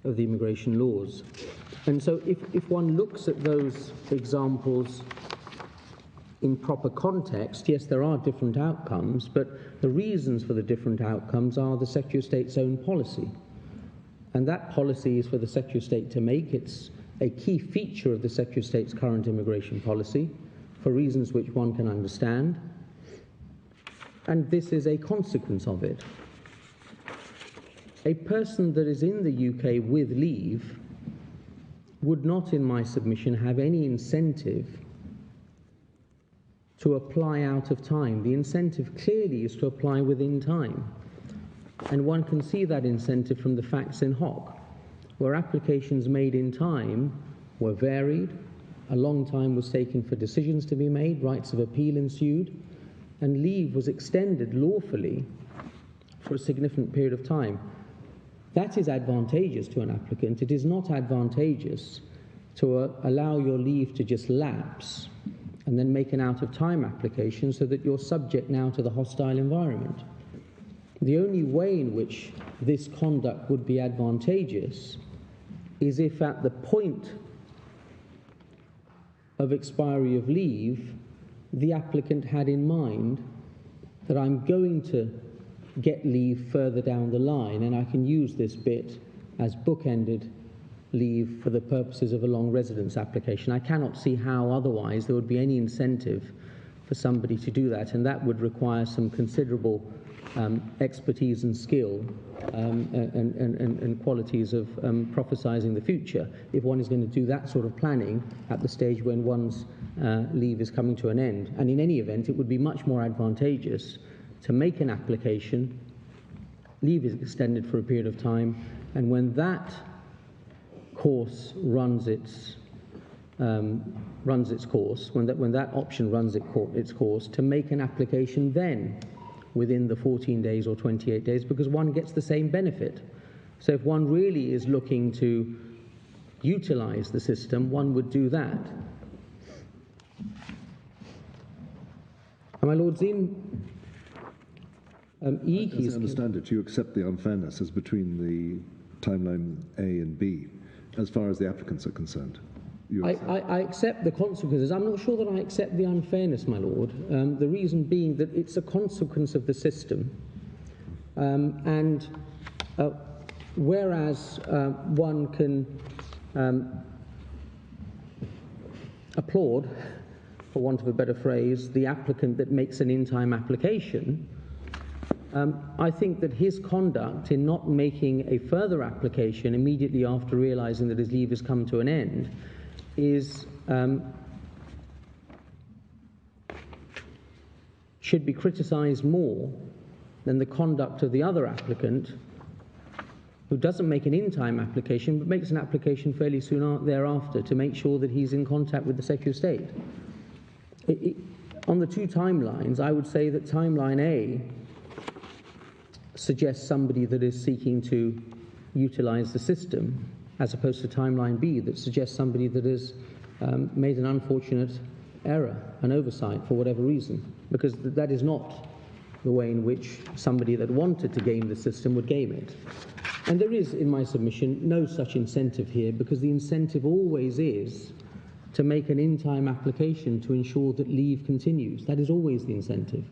I: of the immigration laws. And so if one looks at those examples in proper context, yes, there are different outcomes, but the reasons for the different outcomes are the Secretary of State's own policy. And that policy is for the Secretary of State to make. It's a key feature of the Secretary of State's current immigration policy, for reasons which one can understand. And this is a consequence of it. A person that is in the UK with leave would not, in my submission, have any incentive to apply out of time. The incentive clearly is to apply within time. And one can see that incentive from the facts in hoc, where applications made in time were varied, a long time was taken for decisions to be made, rights of appeal ensued, and leave was extended lawfully for a significant period of time. That is advantageous to an applicant. It is not advantageous to allow your leave to just lapse and then make an out-of-time application so that you're subject now to the hostile environment. The only way in which this conduct would be advantageous is if at the point of expiry of leave, the applicant had in mind that I'm going to get leave further down the line, and I can use this bit as bookended leave for the purposes of a long residence application. I cannot see how otherwise there would be any incentive for somebody to do that, and that would require some considerable expertise and skill and qualities of prophesizing the future if one is going to do that sort of planning at the stage when one's leave is coming to an end. And in any event, it would be much more advantageous to make an application, leave is extended for a period of time, and when that course runs its course, when that option runs its course, to make an application then within the 14 days or 28 days, because one gets the same benefit. So if one really is looking to utilize the system, one would do that. And my Lords, in Iyieke's...
C: As I understand it, you accept the unfairness as between the timeline A and B, as far as the applicants are concerned.
I: I accept the consequences. I'm not sure that I accept the unfairness, my Lord. The reason being that it's a consequence of the system. Whereas one can applaud, for want of a better phrase, the applicant that makes an in-time application, I think that his conduct in not making a further application immediately after realizing that his leave has come to an end should be criticized more than the conduct of the other applicant who doesn't make an in-time application but makes an application fairly soon thereafter to make sure that he's in contact with the Secretary of State. On the two timelines, I would say that timeline A suggests somebody that is seeking to utilize the system, as opposed to timeline B that suggests somebody that has made an unfortunate error, an oversight for whatever reason, because that is not the way in which somebody that wanted to game the system would game it. And there is, in my submission, no such incentive here, because the incentive always is to make an in-time application to ensure that leave continues. That is always the incentive.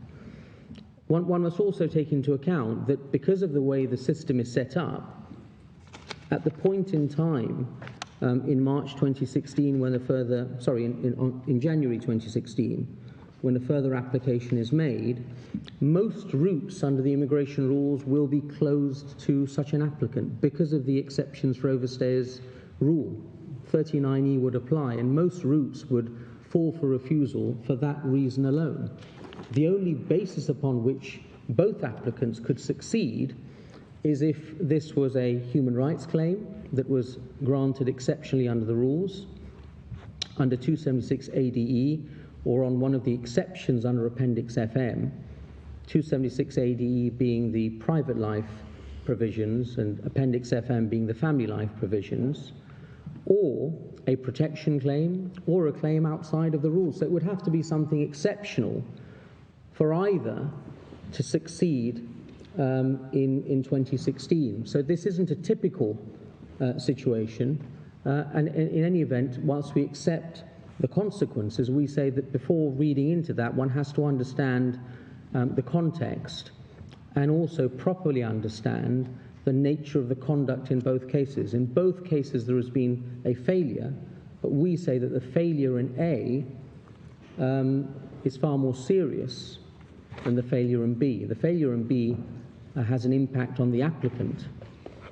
I: One must also take into account that because of the way the system is set up, at the point in time in March 2016 when in January 2016, when a further application is made, most routes under the immigration rules will be closed to such an applicant because of the exceptions for overstayers rule. 39E would apply, and most routes would fall for refusal for that reason alone. The only basis upon which both applicants could succeed is if this was a human rights claim that was granted exceptionally under the rules, under 276 ADE, or on one of the exceptions under Appendix FM, 276 ADE being the private life provisions and Appendix FM being the family life provisions, or a protection claim, or a claim outside of the rules. So it would have to be something exceptional for either to succeed in 2016. So this isn't a typical situation, and in any event, whilst we accept the consequences, we say that before reading into that, one has to understand the context and also properly understand the nature of the conduct in both cases. In both cases, there has been a failure, but we say that the failure in A is far more serious than the failure in B. The failure in B has an impact on the applicant.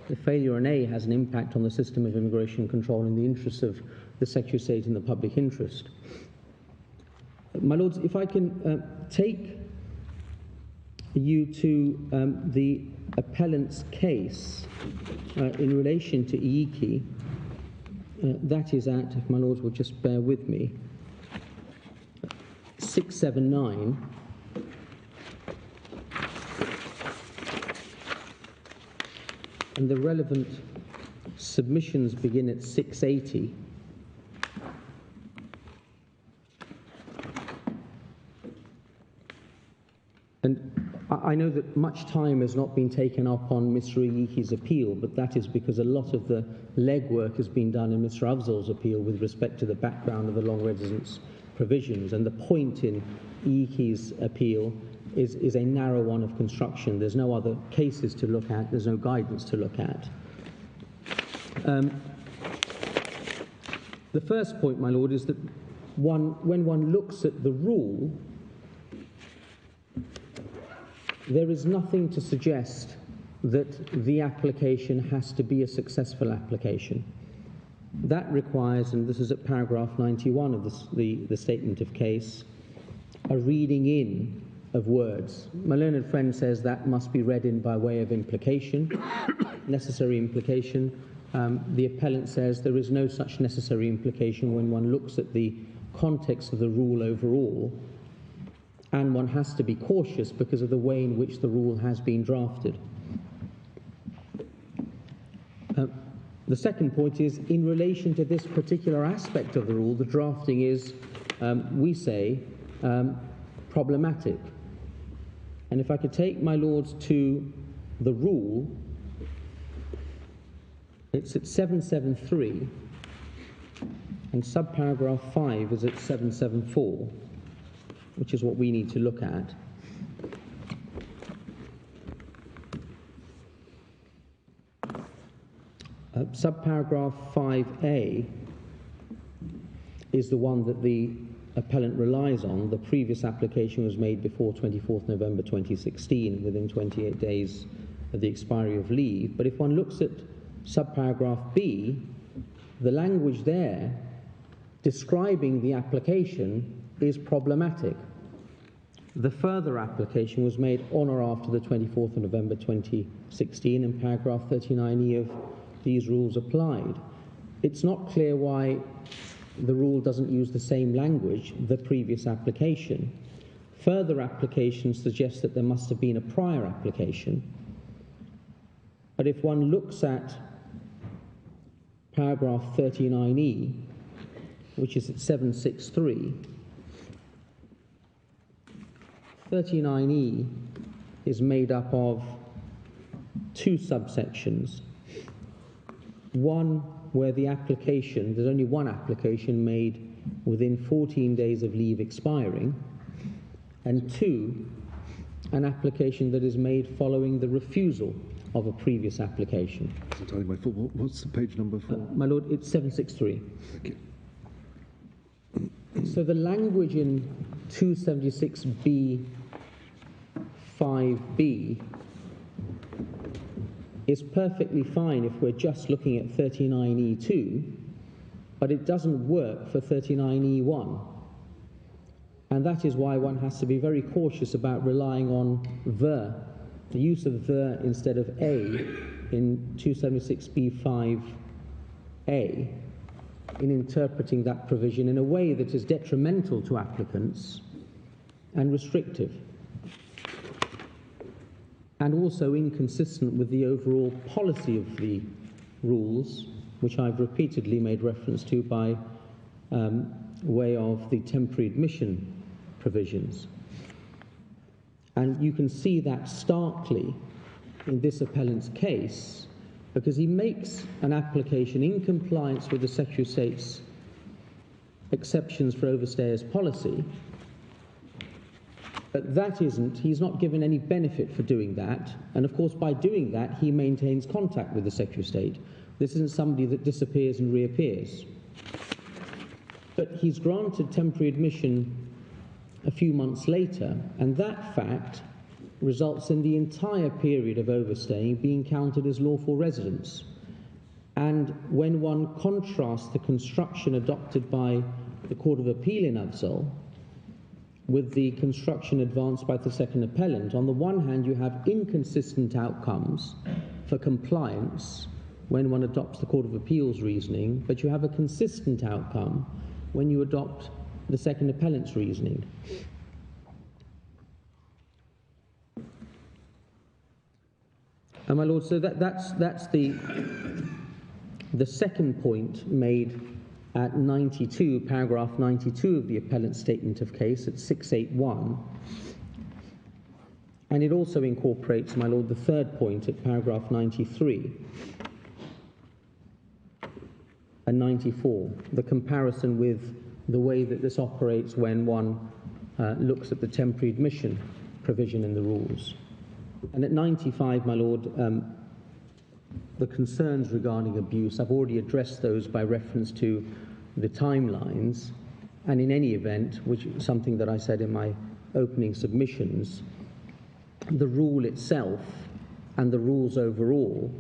I: The failure in A has an impact on the system of immigration control in the interests of the Secretary of State and the public interest. My Lords, if I can take you to the appellant's case in relation to Iyieke, that is at, if my Lords will just bear with me, 679. And the relevant submissions begin at 680. And I know that much time has not been taken up on Mr. Iyieke's appeal, but that is because a lot of the legwork has been done in Mr. Afzal's appeal with respect to the background of the long residence provisions. And the point in Iyieke's appeal is a narrow one of construction. There's no other cases to look at. There's no guidance to look at. The first point, my Lord, is that when one looks at the rule, there is nothing to suggest that the application has to be a successful application. That requires, and this is at paragraph 91 of the statement of case, a reading in of words. My learned friend says that must be read in by way of implication, necessary implication. The appellant says there is no such necessary implication when one looks at the context of the rule overall, and one has to be cautious because of the way in which the rule has been drafted. The second point is, in relation to this particular aspect of the rule, the drafting is, we say, problematic. And if I could take my lords to the rule, it's at 773, and subparagraph 5 is at 774, which is what we need to look at. Subparagraph 5a is the one that the appellant relies on. The previous application was made before 24th November 2016, within 28 days of the expiry of leave. But if one looks at subparagraph b, the language there describing the application is problematic. The further application was made on or after the 24th of November 2016, and paragraph 39e of these rules applied. It's not clear why the rule doesn't use the same language, the previous application. Further applications suggest that there must have been a prior application. But if one looks at paragraph 39e, which is at 763, 39e is made up of two subsections. One where the application, there's only one application made within 14 days of leave expiring, and two, an application that is made following the refusal of a previous application.
C: What's the page number for?
I: My lord, it's 763.
C: Okay.
I: So the language in 276b 5b is perfectly fine if we're just looking at 39e2, but it doesn't work for 39e1. And that is why one has to be very cautious about relying on the use of the instead of a in 276b5a in interpreting that provision in a way that is detrimental to applicants and restrictive, and also inconsistent with the overall policy of the rules, which I've repeatedly made reference to by way of the temporary admission provisions. And you can see that starkly in this appellant's case, because he makes an application in compliance with the Secretary of State's exceptions for overstayers policy, but that isn't, he's not given any benefit for doing that, and of course by doing that he maintains contact with the Secretary of State. This isn't somebody that disappears and reappears. But he's granted temporary admission a few months later, and that fact results in the entire period of overstaying being counted as lawful residence. And when one contrasts the construction adopted by the Court of Appeal in Afzal with the construction advanced by the second appellant, on the one hand you have inconsistent outcomes for compliance when one adopts the Court of Appeal's reasoning, but you have a consistent outcome when you adopt the second appellant's reasoning. And my lord, so that's the second point made at 92, paragraph 92 of the appellant's statement of case at 681. And it also incorporates, my lord, the third point at paragraph 93 and 94, the comparison with the way that this operates when one looks at the temporary admission provision in the rules. And at 95, my lord, the concerns regarding abuse, I've already addressed those by reference to the timelines, and in any event, which is something that I said in my opening submissions, the rule itself and the rules overall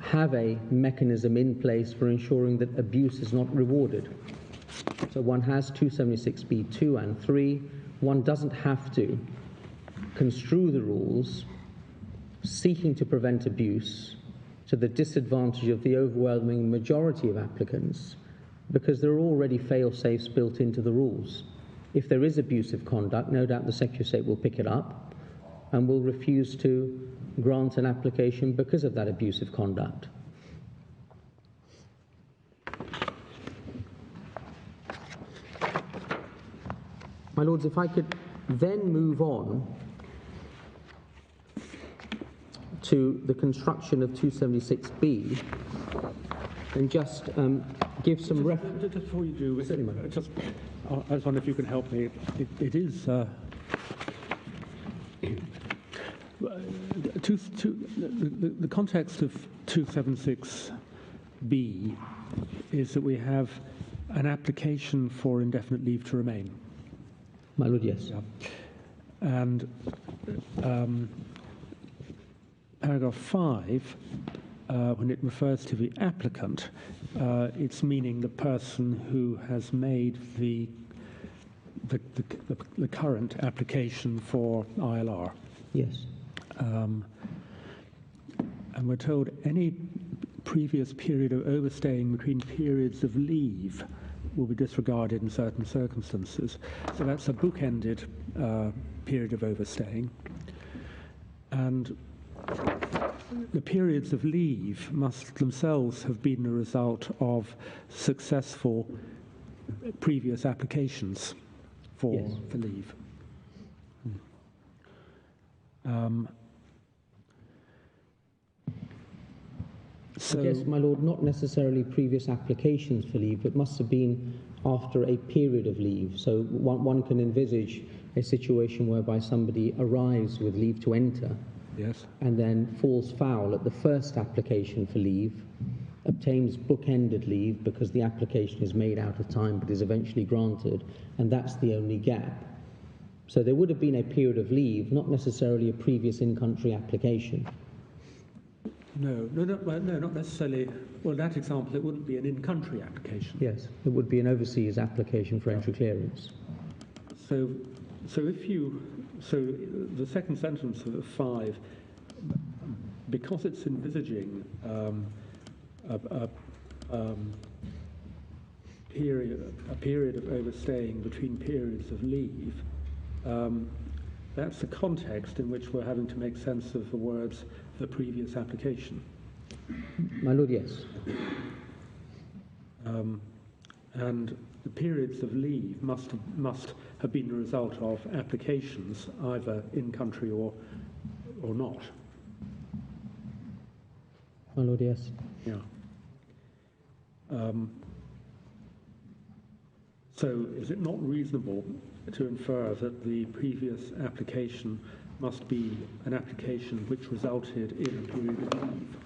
I: have a mechanism in place for ensuring that abuse is not rewarded. So one has 276b(2) and 3. One doesn't have to construe the rules seeking to prevent abuse to the disadvantage of the overwhelming majority of applicants, because there are already fail-safes built into the rules. If there is abusive conduct, no doubt the Secretary of State will pick it up and will refuse to grant an application because of that abusive conduct. My Lords, if I could then move on to the construction of 276b and just give some reference.
H: Just before you do,
I: Certainly,
H: I just wonder if you can help me. It is the context of 276b is that we have an application for indefinite leave to remain.
I: My Lord, yes.
H: Yeah. And paragraph 5, when it refers to the applicant, it's meaning the person who has made the current application for ILR.
I: Yes.
H: And we're told any previous period of overstaying between periods of leave will be disregarded in certain circumstances. So that's a bookended period of overstaying. And the periods of leave must themselves have been a result of successful previous applications for leave. So,
I: I guess, my Lord, not necessarily previous applications for leave, but must have been after a period of leave. So one can envisage a situation whereby somebody arrives with leave to enter,
H: yes,
I: and then falls foul at the first application for leave, obtains book-ended leave because the application is made out of time but is eventually granted, and that's the only gap. So there would have been a period of leave, not necessarily a previous in-country application.
H: no, not necessarily. Well, that example, it wouldn't be an in-country application.
I: Yes, it would be an overseas application for entry clearance.
H: So the second sentence of 5, because it's envisaging a period of overstaying between periods of leave, that's the context in which we're having to make sense of the words "the previous application."
I: My Lord, yes.
H: And the periods of leave must have been the result of applications either in country or not.
I: My Lord, yes.
H: Yeah. So is it not reasonable to infer that the previous application must be an application which resulted in a period of leave?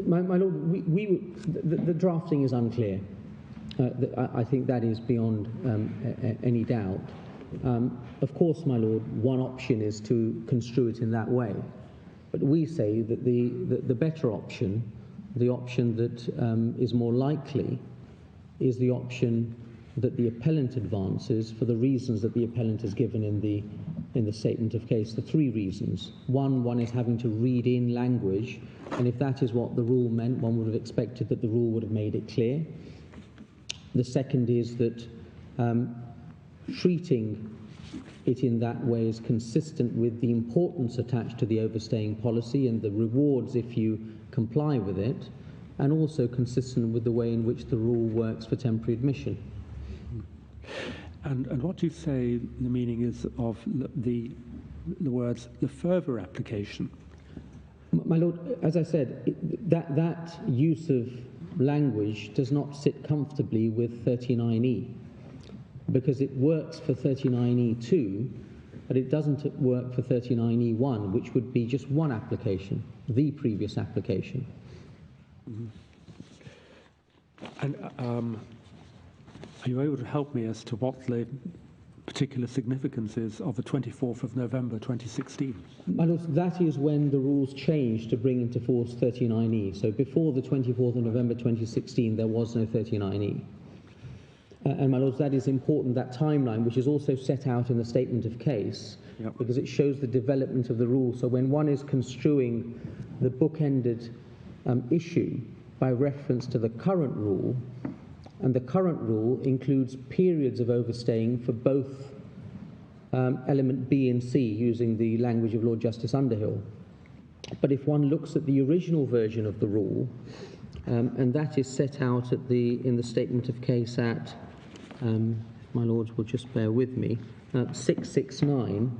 I: My Lord, the drafting is unclear. I think that is beyond any doubt. Of course, my Lord, one option is to construe it in that way. But we say that the better option, the option that is more likely, is the option that the appellant advances for the reasons that the appellant has given in the statement of case. The 3 reasons. One is having to read in language, and if that is what the rule meant, one would have expected that the rule would have made it clear. The second is that treating it in that way is consistent with the importance attached to the overstaying policy and the rewards if you comply with it, and also consistent with the way in which the rule works for temporary admission.
H: And what do you say the meaning is of the words "the further application"?
I: My Lord, as I said, that use of language does not sit comfortably with 39E, because it works for 39E2, but it doesn't work for 39E1, which would be just one application, the previous application.
H: Mm-hmm. And are you able to help me as to what the particular significances of the 24th of November 2016?
I: My Lord, that is when the rules changed to bring into force 39E. So before the 24th of November 2016, there was no 39E. And my Lords, that is important, that timeline, which is also set out in the statement of case,
H: Yep.
I: because it shows the development of the rule. So when one is construing the bookended issue by reference to the current rule, and the current rule includes periods of overstaying for both element B and C, using the language of Lord Justice Underhill. But if one looks at the original version of the rule, and that is set out at in the statement of case at, my Lords will just bear with me, 669.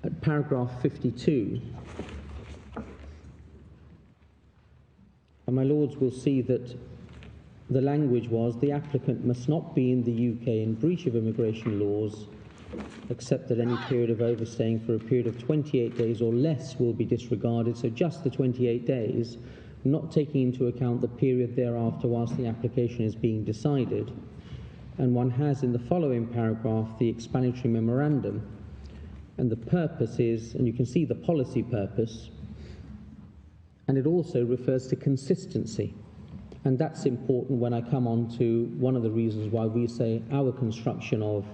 I: At paragraph 52, and my Lords will see that the language was, the applicant must not be in the UK in breach of immigration laws, except that any period of overstaying for a period of 28 days or less will be disregarded, so just the 28 days, not taking into account the period thereafter whilst the application is being decided. And one has in the following paragraph the explanatory memorandum, and the purpose is, and you can see the policy purpose, and it also refers to consistency. And that's important when I come on to one of the reasons why we say our construction of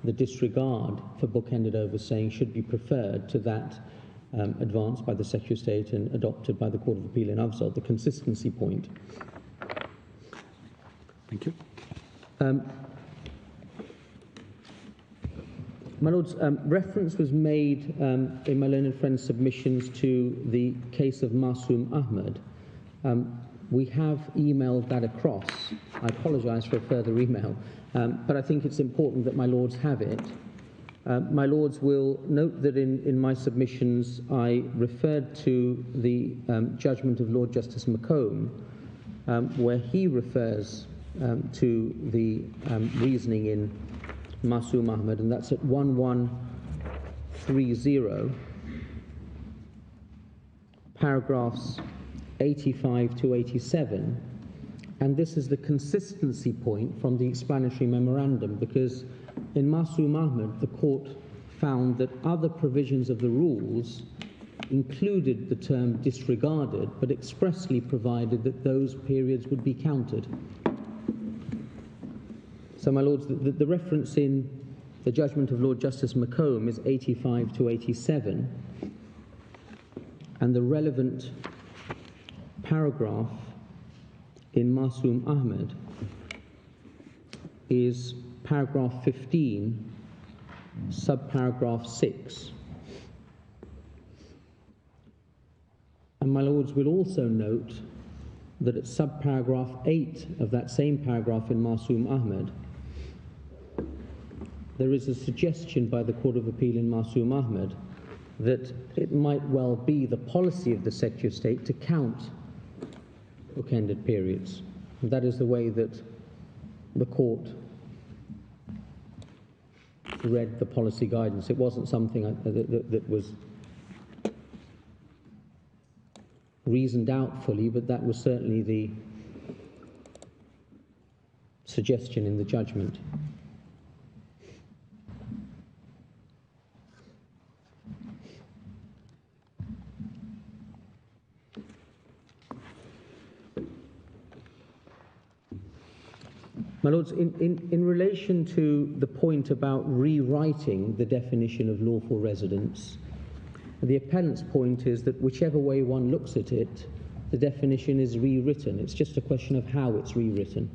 I: the disregard for bookended overstaying should be preferred to that advanced by the Secretary of State and adopted by the Court of Appeal in Afzal, the consistency point.
H: Thank you.
I: My Lords, reference was made in my learned friend's submissions to the case of Masoom Ahmed. We have emailed that across. I apologise for a further email, but I think it's important that my Lords have it. My Lords will note that in my submissions I referred to the judgment of Lord Justice McComb, where he refers to the reasoning in Masoom Ahmed, and that's at 1130, paragraphs 85 to 87, and this is the consistency point from the explanatory memorandum, because in Masoom Ahmed the court found that other provisions of the rules included the term disregarded, but expressly provided that those periods would be counted. So, my Lords, the reference in the judgment of Lord Justice McComb is 85 to 87, and the relevant paragraph in Masoom Ahmed is paragraph 15, subparagraph 6. And my Lords will also note that at subparagraph 8 of that same paragraph in Masoom Ahmed, there is a suggestion by the Court of Appeal in Masoom Ahmed that it might well be the policy of the Secretary of State to count bookended periods. And that is the way that the court read the policy guidance. It wasn't something that was reasoned out fully, but that was certainly the suggestion in the judgment. My Lords, in relation to the point about rewriting the definition of lawful residence, the appellant's point is that whichever way one looks at it, the definition is rewritten. It's just a question of how it's rewritten.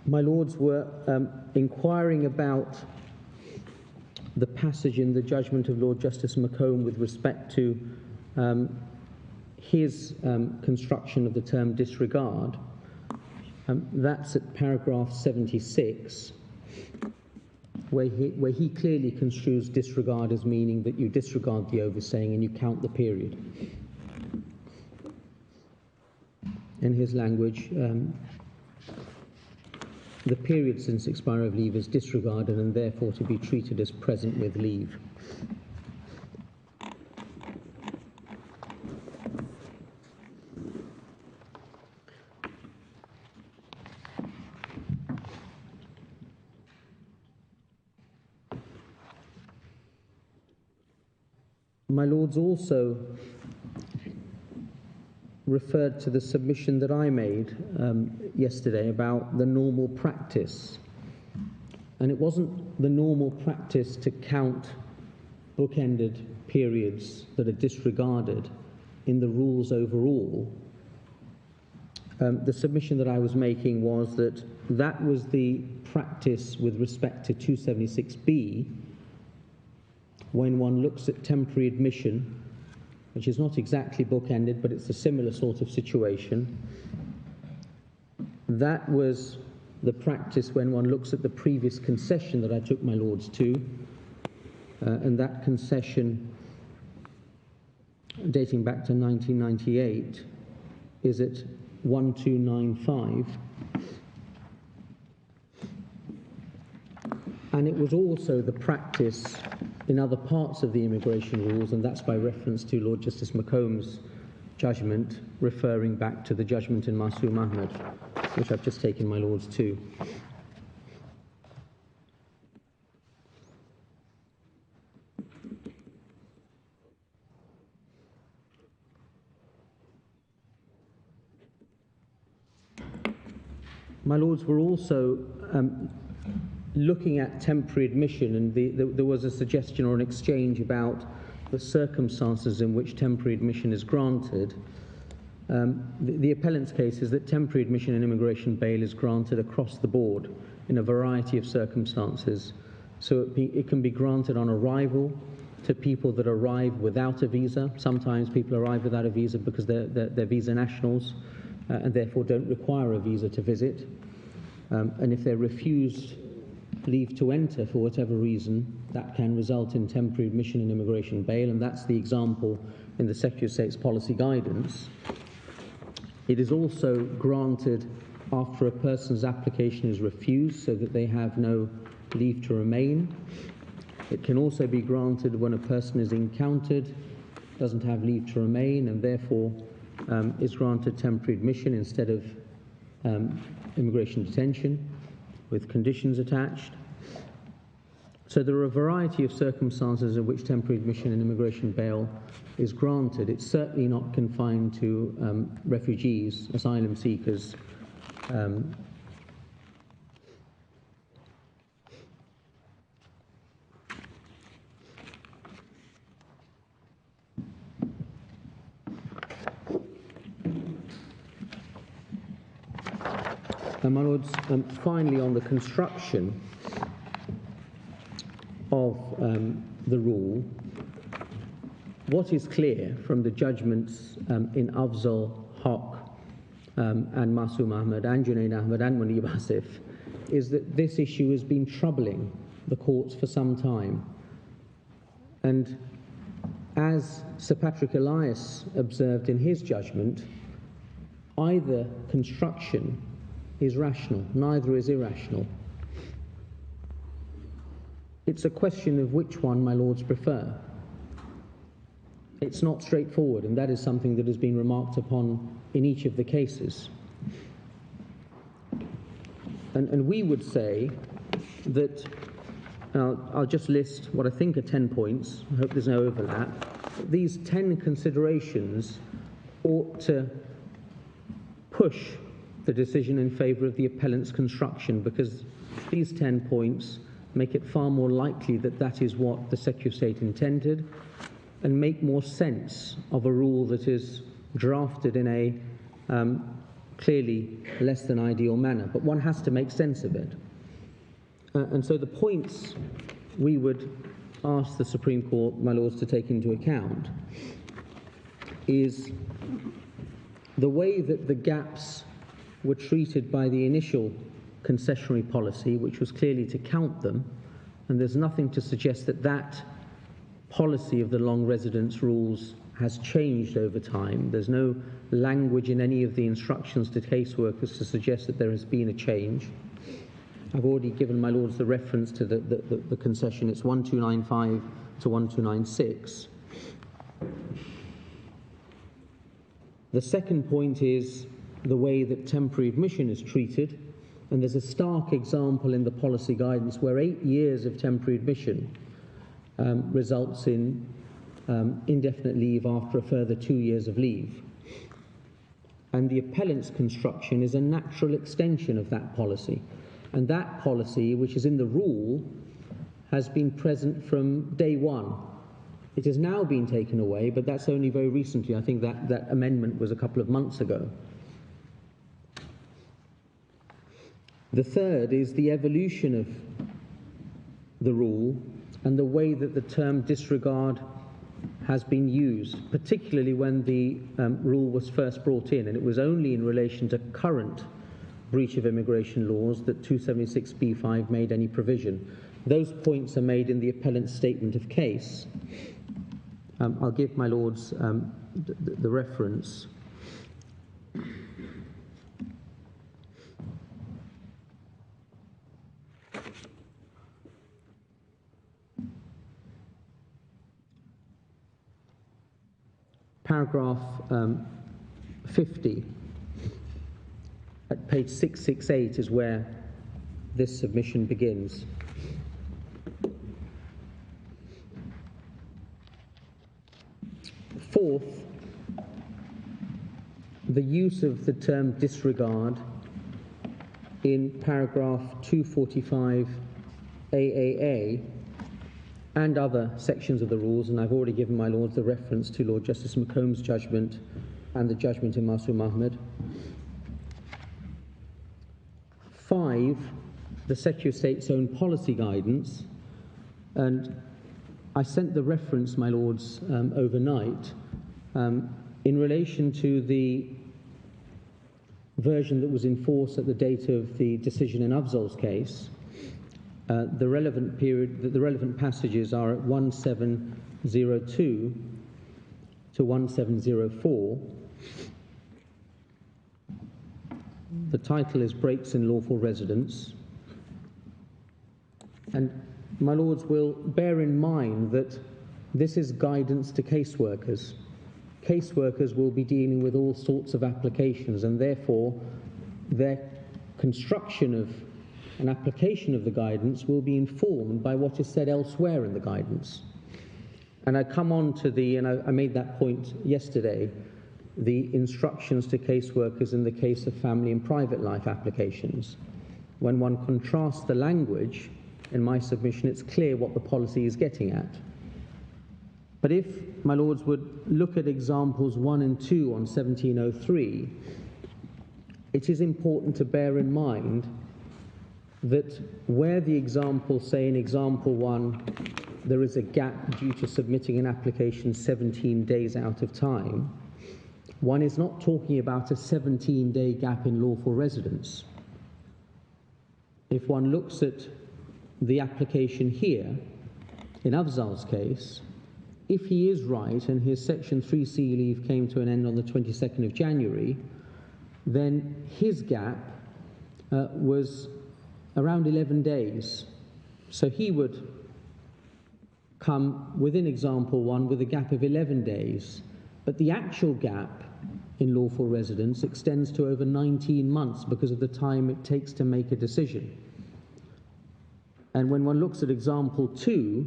I: My Lords were inquiring about the passage in the judgment of Lord Justice McComb with respect to his construction of the term disregard. That's at paragraph 76, where he clearly construes disregard as meaning that you disregard the overstaying and you count the period. In his language, the period since expiry of leave is disregarded and therefore to be treated as present with leave. My Lords also referred to the submission that I made yesterday about the normal practice. And it wasn't the normal practice to count bookended periods that are disregarded in the rules overall. The submission that I was making was that that was the practice with respect to 276B when one looks at temporary admission, which is not exactly bookended, but it's a similar sort of situation. That was the practice when one looks at the previous concession that I took my Lords to, and that concession, dating back to 1998, is at 1295. And it was also the practice in other parts of the immigration rules, and that's by reference to Lord Justice McComb's judgment, referring back to the judgment in Masoom Ahmed, which I've just taken my Lords to. My Lords were also looking at temporary admission, and there was a suggestion or an exchange about the circumstances in which temporary admission is granted. The appellant's case is that temporary admission in immigration bail is granted across the board in a variety of circumstances. So it can be granted on arrival to people that arrive without a visa. Sometimes people arrive without a visa because they're visa nationals and therefore don't require a visa to visit. And if they're refused leave to enter for whatever reason, that can result in temporary admission in immigration bail, and that's the example in the Secretary of State's policy guidance. It is also granted after a person's application is refused so that they have no leave to remain. It can also be granted when a person is encountered, doesn't have leave to remain, and therefore is granted temporary admission instead of immigration detention, with conditions attached. So there are a variety of circumstances in which temporary admission in immigration bail is granted. It's certainly not confined to refugees, asylum seekers. And my Lords, finally on the construction of the rule, what is clear from the judgments in Afzal, Haq, and Masoom Ahmed, and Junaid Ahmed, and Munib Asif, is that this issue has been troubling the courts for some time. And as Sir Patrick Elias observed in his judgment, either construction is rational, neither is irrational. It's a question of which one my Lords prefer. It's not straightforward, and that is something that has been remarked upon in each of the cases. And we would say that, I'll just list what I think are 10 points, I hope there's no overlap. These 10 considerations ought to push the decision in favour of the appellant's construction, because these 10 points make it far more likely that that is what the Secretary of State intended, and make more sense of a rule that is drafted in a clearly less than ideal manner. But one has to make sense of it. And so the points we would ask the Supreme Court, my Lords, to take into account is the way that the gaps were treated by the initial concessionary policy, which was clearly to count them, and there's nothing to suggest that that policy of the long residence rules has changed over time. There's no language in any of the instructions to caseworkers to suggest that there has been a change. I've already given my lords the reference to the concession. It's 1295 to 1296. The second point is the way that temporary admission is treated, and there's a stark example in the policy guidance where 8 years of temporary admission results in indefinite leave after a further 2 years of leave. And the appellant's construction is a natural extension of that policy. And that policy, which is in the rule, has been present from day one. It has now been taken away, but that's only very recently. I think that amendment was a couple of months ago. The third is the evolution of the rule and the way that the term disregard has been used, particularly when the rule was first brought in, and it was only in relation to current breach of immigration laws that 276b5 made any provision. Those points are made in the appellant's statement of case. I'll give my lords the reference. Paragraph 50 at page 668 is where this submission begins. Fourth, the use of the term disregard in paragraph 245 AAA and other sections of the rules, and I've already given my lords the reference to Lord Justice McComb's judgment and the judgment in Masoom Ahmed. 5, the Secretary of State's own policy guidance, and I sent the reference, my lords, overnight in relation to the version that was in force at the date of the decision in Afzal's case. The relevant passages are at 1702 to 1704. The title is Breaks in Lawful Residence. And my lords will bear in mind that this is guidance to caseworkers. Caseworkers will be dealing with all sorts of applications, and therefore their construction of an application of the guidance will be informed by what is said elsewhere in the guidance. And I come on to I made that point yesterday, the instructions to caseworkers in the case of family and private life applications. When one contrasts the language in my submission, it's clear what the policy is getting at. But if my lords would look at examples 1 and 2 on 1703, it is important to bear in mind that where the examples say in example 1 there is a gap due to submitting an application 17 days out of time, one is not talking about a 17-day gap in lawful residence. If one looks at the application here, in Afzal's case, if he is right and his Section 3C leave came to an end on the 22nd of January, then his gap was around 11 days. So he would come within example 1 with a gap of 11 days. But the actual gap in lawful residence extends to over 19 months because of the time it takes to make a decision. And when one looks at example 2,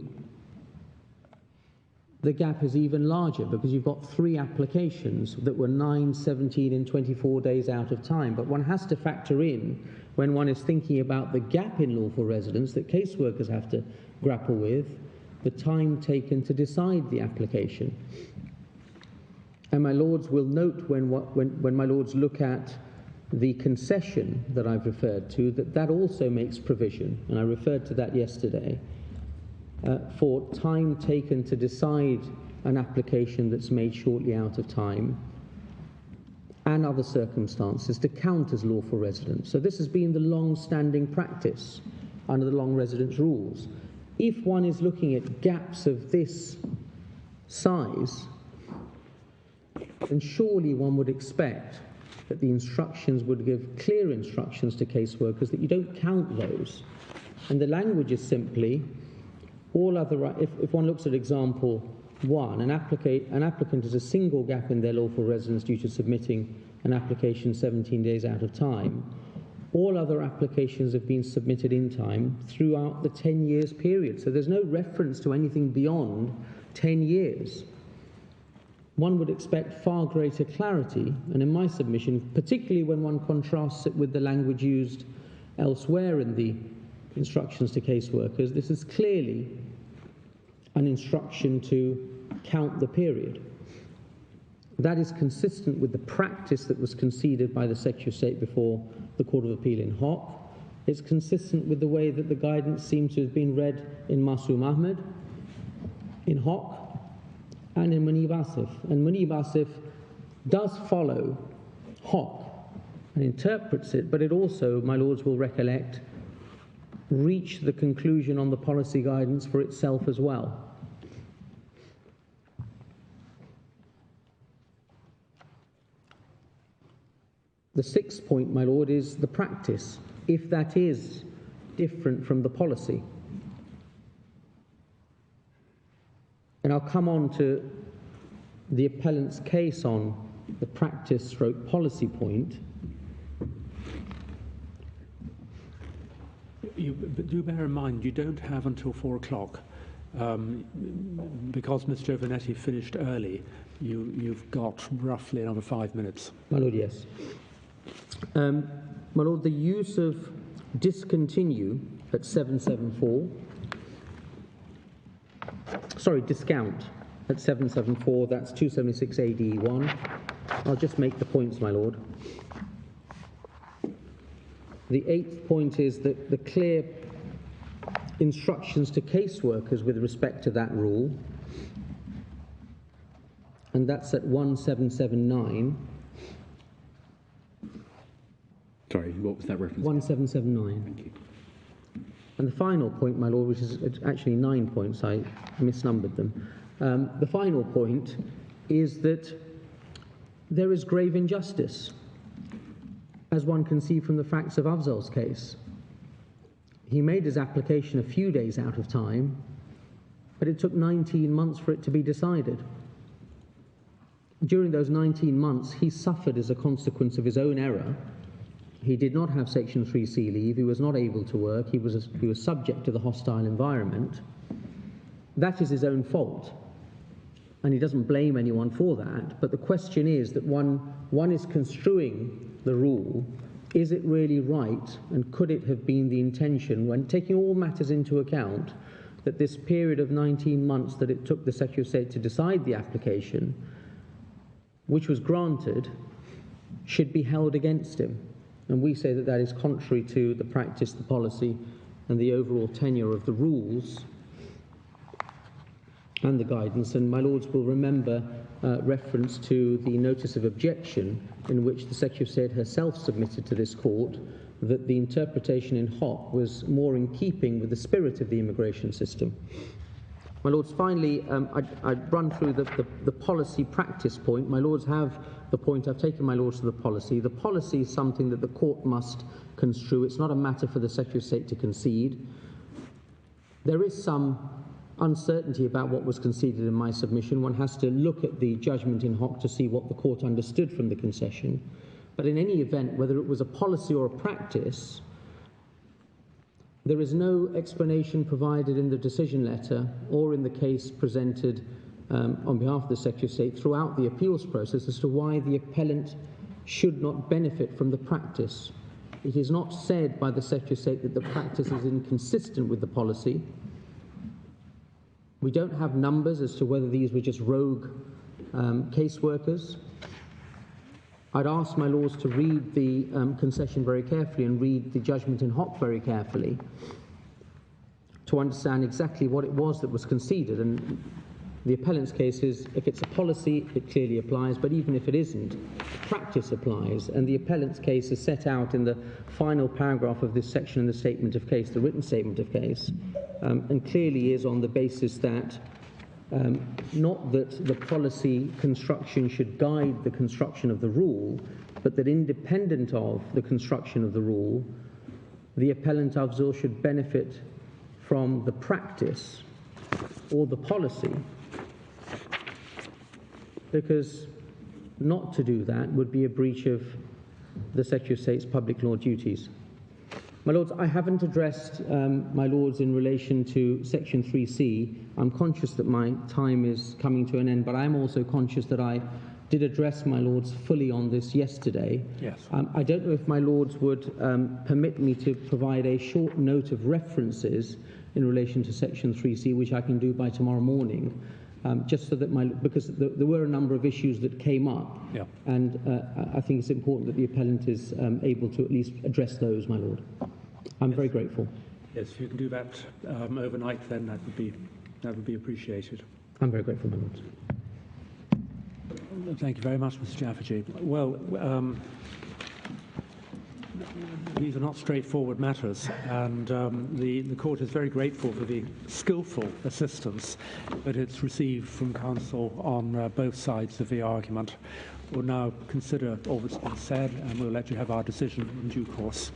I: the gap is even larger because you've got 3 applications that were 9, 17 and 24 days out of time. But one has to factor in, when one is thinking about the gap in lawful residence that caseworkers have to grapple with, the time taken to decide the application. And my lords will note when my lords look at the concession that I've referred to, that also makes provision, and I referred to that yesterday, for time taken to decide an application that's made shortly out of time and other circumstances to count as lawful residence. So this has been the long-standing practice under the long residence rules. If one is looking at gaps of this size, then surely one would expect that the instructions would give clear instructions to caseworkers that you don't count those. And the language is simply, all other, if one looks at example 1, an applicant has a single gap in their lawful residence due to submitting an application 17 days out of time. All other applications have been submitted in time throughout the 10 years period. So there's no reference to anything beyond 10 years. One would expect far greater clarity, and in my submission, particularly when one contrasts it with the language used elsewhere in the instructions to caseworkers, this is clearly an instruction to count the period. That is consistent with the practice that was conceded by the Secretary of State before the Court of Appeal in Hock. It's consistent with the way that the guidance seems to have been read in Masoom Ahmed, in Hock, and in Munib Asif. And Munib Asif does follow Hock and interprets it, but it also, my lords will recollect, reached the conclusion on the policy guidance for itself as well. The sixth point, my lord, is the practice, if that is different from the policy. And I'll come on to the appellant's case on the practice/policy point.
H: But do bear in mind, you don't have until 4 o'clock. Because Mr. Giovanetti finished early, you've got roughly another 5 minutes.
I: My lord, yes. My lord, the use of discontinue at 774, sorry, discount at 774, that's 276 AD1. I'll just make the points, my lord. The eighth point is that the clear instructions to caseworkers with respect to that rule, and that's at 1779.
F: Sorry, what was that reference?
I: 1779.
F: Thank you.
I: And the final point, my lord, which is actually 9 points, I misnumbered them. The final point is that there is grave injustice, as one can see from the facts of Afzal's case. He made his application a few days out of time, but it took 19 months for it to be decided. During those 19 months, he suffered as a consequence of his own error. He did not have Section 3C leave. He was not able to work. He was subject to the hostile environment. That is his own fault, and he doesn't blame anyone for that. But the question is that one is construing the rule. Is it really right, and could it have been the intention, when taking all matters into account, that this period of 19 months that it took the Secretary of State to decide the application, which was granted, should be held against him? And we say that that is contrary to the practice, the policy, and the overall tenure of the rules and the guidance. And my lords will remember reference to the notice of objection in which the Secretary of State herself submitted to this court that the interpretation in Hock was more in keeping with the spirit of the immigration system. My lords, finally, I'd run through the policy practice point. My lords have the point. I've taken my lords to the policy. The policy is something that the court must construe. It's not a matter for the Secretary of State to concede. There is some uncertainty about what was conceded in my submission. One has to look at the judgment in Hock to see what the court understood from the concession. But in any event, whether it was a policy or a practice, there is no explanation provided in the decision letter or in the case presented on behalf of the Secretary of State throughout the appeals process as to why the appellant should not benefit from the practice. It is not said by the Secretary of State that the practice is inconsistent with the policy. We don't have numbers as to whether these were just rogue caseworkers. I'd ask my lords to read the concession very carefully and read the judgment in Hock very carefully to understand exactly what it was that was conceded. And the appellant's case is, if it's a policy, it clearly applies, but even if it isn't, practice applies. And the appellant's case is set out in the final paragraph of this section in the statement of case, the written statement of case, and clearly is on the basis that not that the policy construction should guide the construction of the rule, but that independent of the construction of the rule, the appellant Afzal should benefit from the practice or the policy, because not to do that would be a breach of the Secretary of State's public law duties. My Lords, I haven't addressed, my Lords, in relation to Section 3C. I'm conscious that my time is coming to an end, but I'm also conscious that I did address my Lords fully on this yesterday.
H: Yes.
I: I don't know if my Lords would permit me to provide a short note of references in relation to Section 3C, which I can do by tomorrow morning, just so that because there were a number of issues that came up,
H: Yeah.
I: and I think it's important that the appellant is able to at least address those, my Lord. I'm very grateful.
H: Yes, if you can do that overnight, then that would be appreciated.
I: I'm very grateful, my Lord.
H: Thank you very much, Mr. Jafferty. Well, these are not straightforward matters, and the court is very grateful for the skillful assistance that it's received from counsel on both sides of the argument. We'll now consider all that's been said, and we'll let you have our decision in due course.